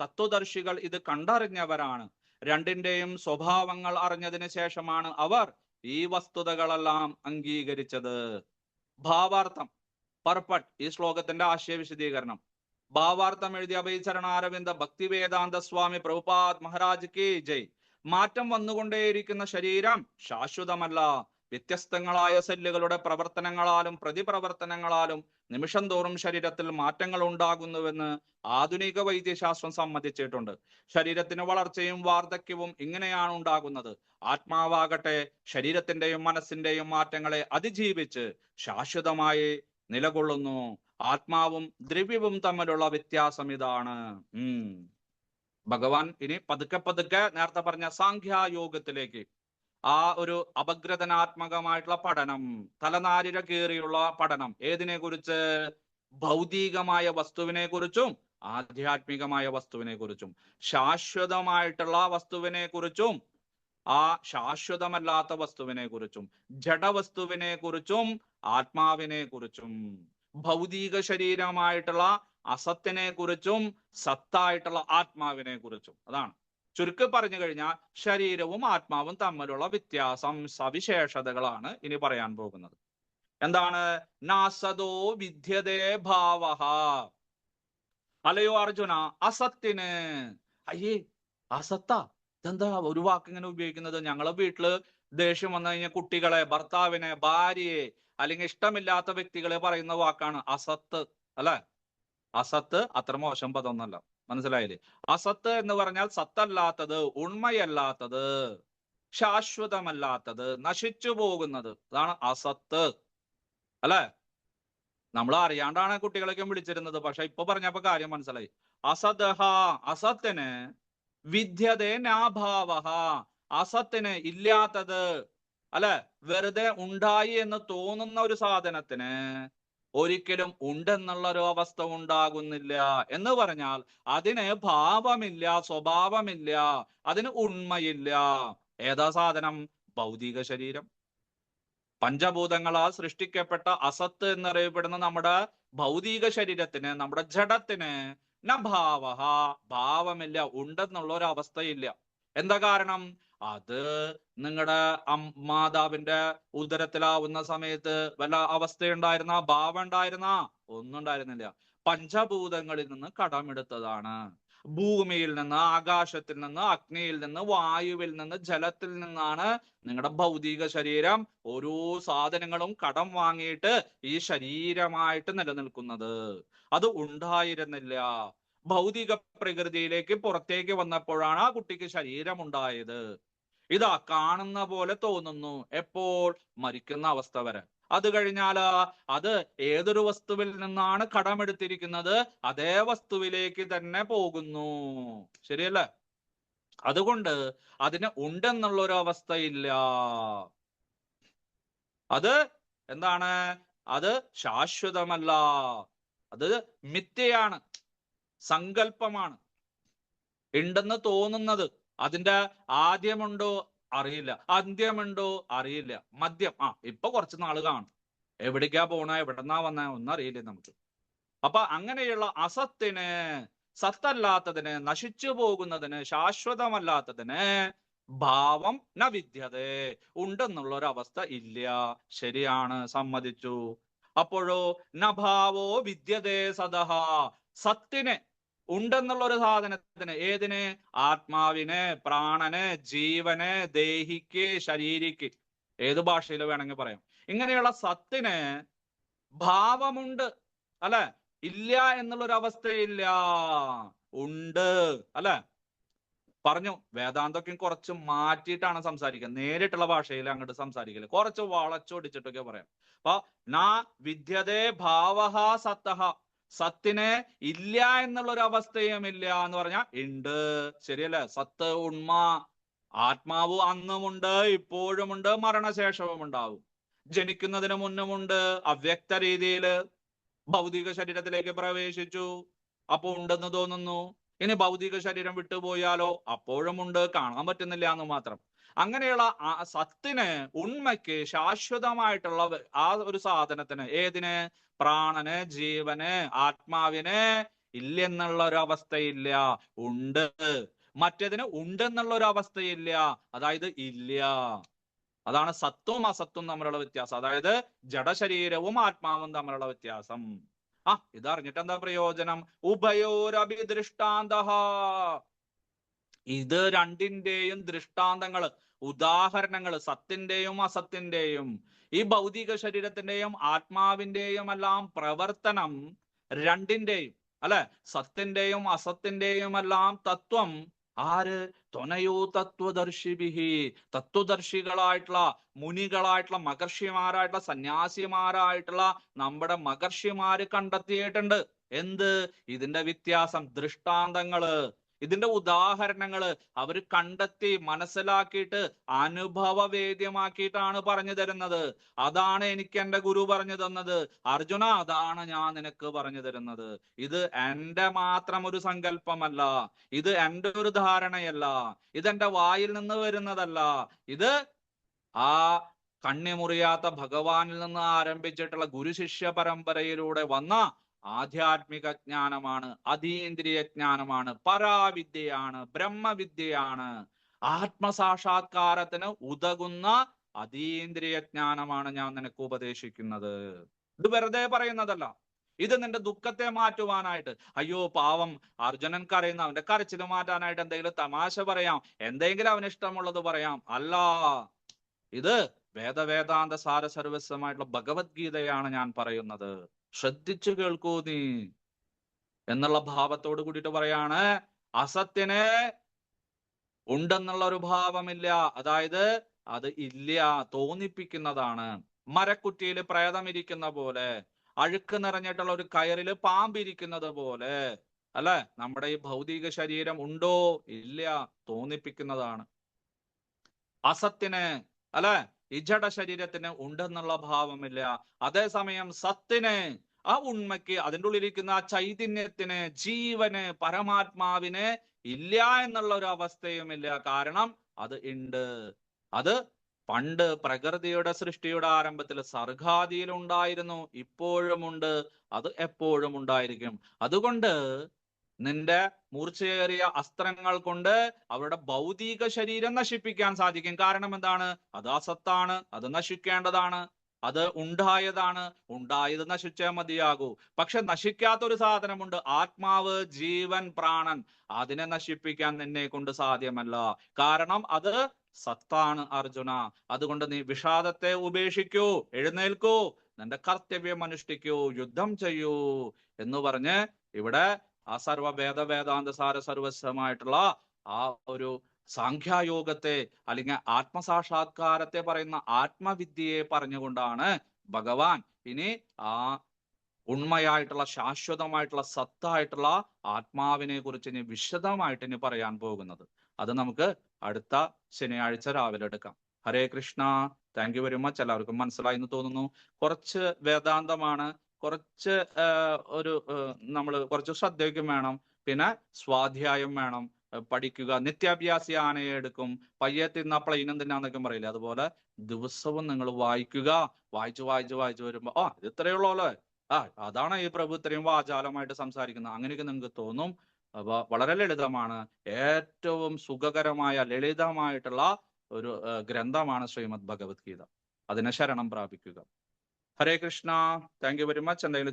തത്വദർശികൾ ഇത് കണ്ടറിഞ്ഞവരാണ്. രണ്ടിന്റെയും സ്വഭാവങ്ങൾ അറിഞ്ഞതിന് ശേഷമാണ് അവർ ഈ വസ്തുതകളെല്ലാം അംഗീകരിച്ചത്. ഭാവാർത്ഥം പർപ്പട്ട്, ഈ ശ്ലോകത്തിന്റെ ആശയ വിശദീകരണം. ഭാവാർത്ഥം എഴുതിയ അഭയചരണാരവിന്ദ ഭക്തിവേദാന്ത സ്വാമി പ്രഭുപാദ് മഹാരാജ് കി ജയ്. മാറ്റം വന്നുകൊണ്ടേയിരിക്കുന്ന ശരീരം ശാശ്വതമല്ല, വ്യത്യസ്തങ്ങളായ സെല്ലുകളുടെ പ്രവർത്തനങ്ങളാലും പ്രതിപ്രവർത്തനങ്ങളാലും നിമിഷം തോറും ശരീരത്തിൽ മാറ്റങ്ങൾ ഉണ്ടാകുന്നുവെന്ന് ആധുനിക വൈദ്യശാസ്ത്രം സമ്മതിച്ചിട്ടുണ്ട്. ശരീരത്തിന് വളർച്ചയും വാർദ്ധക്യവും ഇങ്ങനെയാണ് ഉണ്ടാകുന്നത്. ആത്മാവാകട്ടെ ശരീരത്തിന്റെയും മനസ്സിന്റെയും മാറ്റങ്ങളെ അതിജീവിച്ച് ശാശ്വതമായി നിലകൊള്ളുന്നു. ആത്മാവും ദ്രവ്യവും തമ്മിലുള്ള വ്യത്യാസം ഇതാണ്. ഭഗവാൻ ഇനി പതുക്കെ പതുക്കെ നേരത്തെ പറഞ്ഞ സാഖ്യായോഗത്തിലേക്ക്, ആ ഒരു അപഗ്രഥനാത്മകമായിട്ടുള്ള പഠനം, തലനാരിഴ കീറിയുള്ള പഠനം, ഏതിനെ കുറിച്ച്? ഭൗതികമായ വസ്തുവിനെ കുറിച്ചും ആധ്യാത്മികമായ വസ്തുവിനെ കുറിച്ചും, ശാശ്വതമായിട്ടുള്ള വസ്തുവിനെ കുറിച്ചും ആ ശാശ്വതമല്ലാത്ത വസ്തുവിനെ കുറിച്ചും, ജഡവസ്തുവിനെ കുറിച്ചും ആത്മാവിനെ കുറിച്ചും, ഭൗതിക ശരീരമായിട്ടുള്ള അസത്തിനെ കുറിച്ചും സത്തായിട്ടുള്ള ആത്മാവിനെ കുറിച്ചും. അതാണ് ചുരുക്കി പറഞ്ഞു കഴിഞ്ഞാൽ ശരീരവും ആത്മാവും തമ്മിലുള്ള വ്യത്യാസം, സവിശേഷതകളാണ് ഇനി പറയാൻ പോകുന്നത്. എന്താണ്? നാസതോ വിദ്യതേ ഭാവഃ. അല്ലയോ അർജുന, അസത്തിന്, അയ്യേ അസത്ത, ഇതെന്താ ഒരു വാക്ക് ഇങ്ങനെ ഉപയോഗിക്കുന്നത്? ഞങ്ങളെ വീട്ടില് ദേഷ്യം വന്നു കഴിഞ്ഞാൽ കുട്ടികളെ, ഭർത്താവിനെ, ഭാര്യയെ അല്ലെങ്കിൽ ഇഷ്ടമില്ലാത്ത വ്യക്തികളെ പറയുന്ന വാക്കാണ് അസത്ത്, അല്ലെ? അസത്ത് അത്ര മോശം പദമൊന്നല്ല, മനസ്സിലായില്ലേ? അസത്ത് എന്ന് പറഞ്ഞാൽ സത്തല്ലാത്തത്, ഉണ്മയല്ലാത്തത്, ശാശ്വതമല്ലാത്തത്, നശിച്ചു പോകുന്നത്, അതാണ് അസത്ത്, അല്ലെ? നമ്മൾ അറിയാണ്ടാണ് കുട്ടികളൊക്കെ വിളിച്ചിരുന്നത്, പക്ഷെ ഇപ്പൊ പറഞ്ഞപ്പോ കാര്യം മനസ്സിലായി. അസതഹ, അസത്തിന്, വിദ്യതേ നാഭാവഹ, അസത്തിന് ഇല്ലാത്തത്, അല്ലെ? വെറുതെ ഉണ്ടായി എന്ന് തോന്നുന്ന ഒരു സാധനത്തിന് ഒരിക്കലും ഉണ്ടെന്നുള്ള ഒരു അവസ്ഥ ഉണ്ടാകുന്നില്ല. എന്ന് പറഞ്ഞാൽ അതിന് ഭാവമില്ല, സ്വഭാവമില്ല, അതിന് ഉണ്മയില്ല. ഏതാ സാധനം? ഭൗതിക ശരീരം. പഞ്ചഭൂതങ്ങളാൽ സൃഷ്ടിക്കപ്പെട്ട അസത്ത് എന്നറിയപ്പെടുന്ന നമ്മുടെ ഭൗതിക ശരീരത്തിന്, നമ്മുടെ ജഡത്തിന് നഭാവഹ, ഭാവമില്ല, ഉണ്ടെന്നുള്ള ഒരു അവസ്ഥയില്ല. എന്താ കാരണം? അത് നിങ്ങളുടെ മാതാവിന്റെ ഉദരത്തിലാവുന്ന സമയത്ത് വല്ല അവസ്ഥയുണ്ടായിരുന്ന, ഭാവം ഉണ്ടായിരുന്ന? ഒന്നും ഉണ്ടായിരുന്നില്ല. പഞ്ചഭൂതങ്ങളിൽ നിന്ന് കടമെടുത്തതാണ്. ഭൂമിയിൽ നിന്ന്, ആകാശത്തിൽ നിന്ന്, അഗ്നിയിൽ നിന്ന്, വായുവിൽ നിന്ന്, ജലത്തിൽ നിന്നാണ് നിങ്ങളുടെ ഭൗതിക ശരീരം, ഓരോ സാധനങ്ങളും കടം വാങ്ങിയിട്ട് ഈ ശരീരമായിട്ട് നിലനിൽക്കുന്നത്. അത് ഉണ്ടായിരുന്നില്ല. ഭൗതിക പ്രകൃതിയിലേക്ക് പുറത്തേക്ക് വന്നപ്പോഴാണ് ആ കുട്ടിക്ക് ശരീരം ഉണ്ടായത്. ഇതാ കാണുന്ന പോലെ തോന്നുന്നു, എപ്പോൾ? മരിക്കുന്ന അവസ്ഥ വരെ. അത് കഴിഞ്ഞാൽ അത് ഏതൊരു വസ്തുവിൽ നിന്നാണ് കടമെടുത്തിരിക്കുന്നത്, അതേ വസ്തുവിലേക്ക് തന്നെ പോകുന്നു. ശരിയല്ലേ? അതുകൊണ്ട് അതിന് ഉണ്ടെന്നുള്ള ഒരു അവസ്ഥയില്ല. അത് എന്താണ്? അത് ശാശ്വതമല്ല, അത് മിഥ്യയാണ്, സങ്കല്പമാണ്. ഉണ്ടെന്ന് തോന്നുന്നത്, അതിന്റെ ആദ്യമുണ്ടോ അറിയില്ല, അന്ത്യമുണ്ടോ അറിയില്ല, മദ്യം ഇപ്പൊ കുറച്ച് നാള് കാണും, എവിടേക്കാ പോണ, എവിടെന്നാ വന്ന ഒന്നും അറിയില്ല നമുക്ക്. അപ്പൊ അങ്ങനെയുള്ള അസത്തിന്, സത്തല്ലാത്തതിന്, നശിച്ചു പോകുന്നതിന്, ശാശ്വതമല്ലാത്തതിന് ഭാവം ന വിദ്യതേ, ഉണ്ടെന്നുള്ള ഒരു അവസ്ഥ ഇല്ല. ശരിയാണ്, സമ്മതിച്ചു. അപ്പോഴോ നഭാവോ വിദ്യതേ സദഹ, സത്തിന്, ഉണ്ടെന്നുള്ള ഒരു സാധനത്തിന്, ഏതിന്? ആത്മാവിന്, പ്രാണന്, ജീവന്, ദേഹിക്ക്, ശരീരിക്ക്, ഏത് ഭാഷയിൽ വേണമെങ്കിൽ പറയാം. ഇങ്ങനെയുള്ള സത്തിന് ഭാവമുണ്ട്, അല്ലെ? ഇല്ല എന്നുള്ളൊരു അവസ്ഥയില്ല, ഉണ്ട്, അല്ലെ? പറഞ്ഞു, വേദാന്തൊക്കെ കുറച്ച് മാറ്റിയിട്ടാണ് സംസാരിക്കുക, നേരിട്ടുള്ള ഭാഷയിൽ അങ്ങോട്ട് സംസാരിക്കില്ല, കുറച്ച് വളച്ചൊടിച്ചിട്ടൊക്കെ പറയാം. അപ്പൊ നാ വിദ്യതേ ഭാവഹ സത്തഹ, സത്തിന് ഇല്ല എന്നുള്ള ഒരു അവസ്ഥയും ഇല്ല എന്ന് പറഞ്ഞാൽ ഉണ്ട്. ശരിയല്ലേ? സത്ത്, ഉണ്മ, ആത്മാവ് അന്നുമുണ്ട്, ഇപ്പോഴുമുണ്ട്, മരണശേഷവും ഉണ്ടാവും. ജനിക്കുന്നതിന് മുന്നുമുണ്ട്, അവ്യക്ത രീതിയിൽ ഭൗതിക ശരീരത്തിലേക്ക് പ്രവേശിച്ചു, അപ്പൊ ഉണ്ടെന്ന് തോന്നുന്നു. ഇനി ഭൗതിക ശരീരം വിട്ടുപോയാലോ? അപ്പോഴും ഉണ്ട്, കാണാൻ പറ്റുന്നില്ല എന്ന് മാത്രം. അങ്ങനെയുള്ള സത്തിന്, ഉണ്മയ്ക്ക്, ശാശ്വതമായിട്ടുള്ള ആ ഒരു സാധനത്തിന്, ഏതിന്? പ്രാണന്, ജീവന്, ആത്മാവിന് ഇല്ലെന്നുള്ള ഒരു അവസ്ഥയില്ല, ഉണ്ട്. മറ്റേതിന് ഉണ്ടെന്നുള്ള ഒരു അവസ്ഥയില്ല, അതായത് ഇല്ല. അതാണ് സത്വം അസത്വം തമ്മിലുള്ള വ്യത്യാസം, അതായത് ജഡശരീരവും ആത്മാവും തമ്മിലുള്ള വ്യത്യാസം. ഇതറിഞ്ഞിട്ട് എന്താ പ്രയോജനം? ഉഭയോരഭി ദൃഷ്ടാന്തഃ, ഇത് രണ്ടിന്റെയും ദൃഷ്ടാന്തങ്ങൾ, ഉദാഹരണങ്ങൾ, സത്തിന്റെയും അസത്തിന്റെയും, ഈ ഭൗതിക ശരീരത്തിന്റെയും ആത്മാവിന്റെയും എല്ലാം പ്രവർത്തനം രണ്ടിന്റെയും, അല്ലെ, സത്തിന്റെയും അസത്തിന്റെയും എല്ലാം തത്വം ആര്? ത്വനയോ തത്വദർശിഭിഹി, തത്വദർശികളായിട്ടുള്ള മുനികളായിട്ടുള്ള മഹർഷിമാരായിട്ടുള്ള സന്യാസിമാരായിട്ടുള്ള നമ്മുടെ മഹർഷിമാര് കണ്ടെത്തിയിട്ടുണ്ട്. എന്ത്? ഇതിന്റെ വ്യത്യാസം, ദൃഷ്ടാന്തങ്ങള്, ഇതിന്റെ ഉദാഹരണങ്ങള് അവര് കണ്ടെത്തി മനസ്സിലാക്കിയിട്ട് അനുഭവവേദ്യമാക്കിയിട്ടാണ് പറഞ്ഞു തരുന്നത്. അതാണ് എനിക്ക് എന്റെ ഗുരു പറഞ്ഞു തന്നത്. അർജുന, അതാണ് ഞാൻ നിനക്ക് പറഞ്ഞു തരുന്നത്. ഇത് എന്റെ മാത്രം ഒരു സങ്കല്പമല്ല, ഇത് എന്റെ ഒരു ധാരണയല്ല, ഇതെന്റെ വായിൽ നിന്ന് വരുന്നതല്ല. ഇത് ആ കണ്ണിമുറിയാത്ത ഭഗവാനിൽ നിന്ന് ആരംഭിച്ചിട്ടുള്ള ഗുരുശിഷ്യ പരമ്പരയിലൂടെ വന്ന ആധ്യാത്മിക ജ്ഞാനമാണ്, അതീന്ദ്രിയ ജ്ഞാനമാണ്, പരാവിദ്യയാണ്, ബ്രഹ്മവിദ്യയാണ്, ആത്മസാക്ഷാത്കാരത്തിന് ഉതകുന്ന അതീന്ദ്രിയ ജ്ഞാനമാണ് ഞാൻ നിനക്ക് ഉപദേശിക്കുന്നത്. ഇത് വെറുതെ പറയുന്നതല്ല. ഇത് നിന്റെ ദുഃഖത്തെ മാറ്റുവാനായിട്ട്, അയ്യോ പാവം അർജുനൻ കരയുന്ന, അവന്റെ കരച്ചിൽ മാറ്റാനായിട്ട് എന്തെങ്കിലും തമാശ പറയാം, എന്തെങ്കിലും അവന് ഇഷ്ടമുള്ളത് പറയാം. അല്ല, ഇത് വേദവേദാന്ത സാര സർവസ്വമായിട്ടുള്ള ഭഗവത്ഗീതയാണ് ഞാൻ പറയുന്നത്. ശ്രദ്ധിച്ചു കേൾക്കൂ നീ എന്നുള്ള ഭാവത്തോട് കൂടിയിട്ട് പറയാണ്. അസത്തിന് ഉണ്ടെന്നുള്ള ഒരു ഭാവമില്ല, അതായത് അത് ഇല്ല, തോന്നിപ്പിക്കുന്നതാണ്. മരക്കുറ്റിയിൽ പ്രേതം ഇരിക്കുന്ന പോലെ, അഴുക്ക് നിറഞ്ഞിട്ടുള്ള ഒരു കയറിൽ പാമ്പിരിക്കുന്നത് പോലെ, അല്ലെ, നമ്മുടെ ഈ ഭൗതിക ശരീരം ഉണ്ടോ? ഇല്ല, തോന്നിപ്പിക്കുന്നതാണ്. അസത്തിന്, അല്ലെ, ഈ ജഡ ശരീരത്തിന് ഉണ്ടെന്നുള്ള ഭാവമില്ല. അതേസമയം സത്തിന്, ആ ഉണ്മയ്ക്ക്, അതിൻ്റെ ഉള്ളിലിരിക്കുന്ന ആ ചൈതന്യത്തിന്, ജീവന്, പരമാത്മാവിന് ഇല്ല എന്നുള്ള ഒരു അവസ്ഥയുമില്ല. കാരണം അത് ഉണ്ട്. അത് പണ്ട് പ്രകൃതിയുടെ സൃഷ്ടിയുടെ ആരംഭത്തിൽ സർഗാദിയിൽ ഉണ്ടായിരുന്നു, ഇപ്പോഴുമുണ്ട്, അത് എപ്പോഴും ഉണ്ടായിരിക്കും. അതുകൊണ്ട് നിന്റെ മൂർച്ചയേറിയ അസ്ത്രങ്ങൾ കൊണ്ട് അവരുടെ ഭൗതിക ശരീരം നശിപ്പിക്കാൻ സാധിക്കും. കാരണം എന്താണ്? അത് അസത്താണ്, അത് നശിക്കേണ്ടതാണ്, അത് ഉണ്ടായതാണ്, ഉണ്ടായത് നശിച്ചേ മതിയാകൂ. പക്ഷെ നശിക്കാത്തൊരു സാധനമുണ്ട്, ആത്മാവ്, ജീവൻ, പ്രാണൻ. അതിനെ നശിപ്പിക്കാൻ നിന്നെ കൊണ്ട് സാധ്യമല്ല. കാരണം അത് സത്താണ് അർജുന. അതുകൊണ്ട് നീ വിഷാദത്തെ ഉപേക്ഷിക്കൂ, എഴുന്നേൽക്കൂ, നിന്റെ കർത്തവ്യം അനുഷ്ഠിക്കൂ, യുദ്ധം ചെയ്യൂ എന്ന് പറഞ്ഞ് ഇവിടെ ആ സർവ വേദാന്ത സാര സർവസ്വമായിട്ടുള്ള ആ ഒരു സാഖ്യായോഗത്തെ അല്ലെങ്കിൽ ആത്മസാക്ഷാത്കാരത്തെ പറയുന്ന ആത്മവിദ്യയെ പറഞ്ഞുകൊണ്ടാണ് ഭഗവാൻ ഇനി ആ ഉണ്മയായിട്ടുള്ള ശാശ്വതമായിട്ടുള്ള സത്തായിട്ടുള്ള ആത്മാവിനെ കുറിച്ച് ഇനി വിശദമായിട്ട് ഇനി പറയാൻ പോകുന്നത്. അത് നമുക്ക് അടുത്ത ശനിയാഴ്ച രാവിലെ എടുക്കാം. Hare Krishna. Thank you very much. എല്ലാവർക്കും മനസ്സിലായി എന്ന് തോന്നുന്നു. കുറച്ച് വേദാന്തമാണ്, കുറച്ച് നമ്മൾ കുറച്ച് ശ്രദ്ധയ്ക്കും വേണം, പിന്നെ സ്വാധ്യായം വേണം, പഠിക്കുക. നിത്യാഭ്യാസി ആനയെ എടുക്കും, പയ്യെ തിന്ന പ്ലെയിനും തിന്നാന്നൊക്കെ പറയില്ല, അതുപോലെ ദിവസവും നിങ്ങൾ വായിക്കുക. വായിച്ചു വരുമ്പോ ഇത് ഇത്രയേ ഉള്ളൂ അല്ലേ, അതാണ് ഈ പ്രഭു ഇത്രയും വാചാലമായിട്ട് സംസാരിക്കുന്നത്, അങ്ങനെയൊക്കെ നിങ്ങൾക്ക് തോന്നും. അപ്പൊ വളരെ ലളിതമാണ്, ഏറ്റവും സുഖകരമായ ലളിതമായിട്ടുള്ള ഒരു ഗ്രന്ഥമാണ് ശ്രീമദ് ഭഗവത്ഗീത. അതിനെ ശരണം പ്രാപിക്കുക. Hare Krishna. Thank you very much. എന്തെങ്കിലും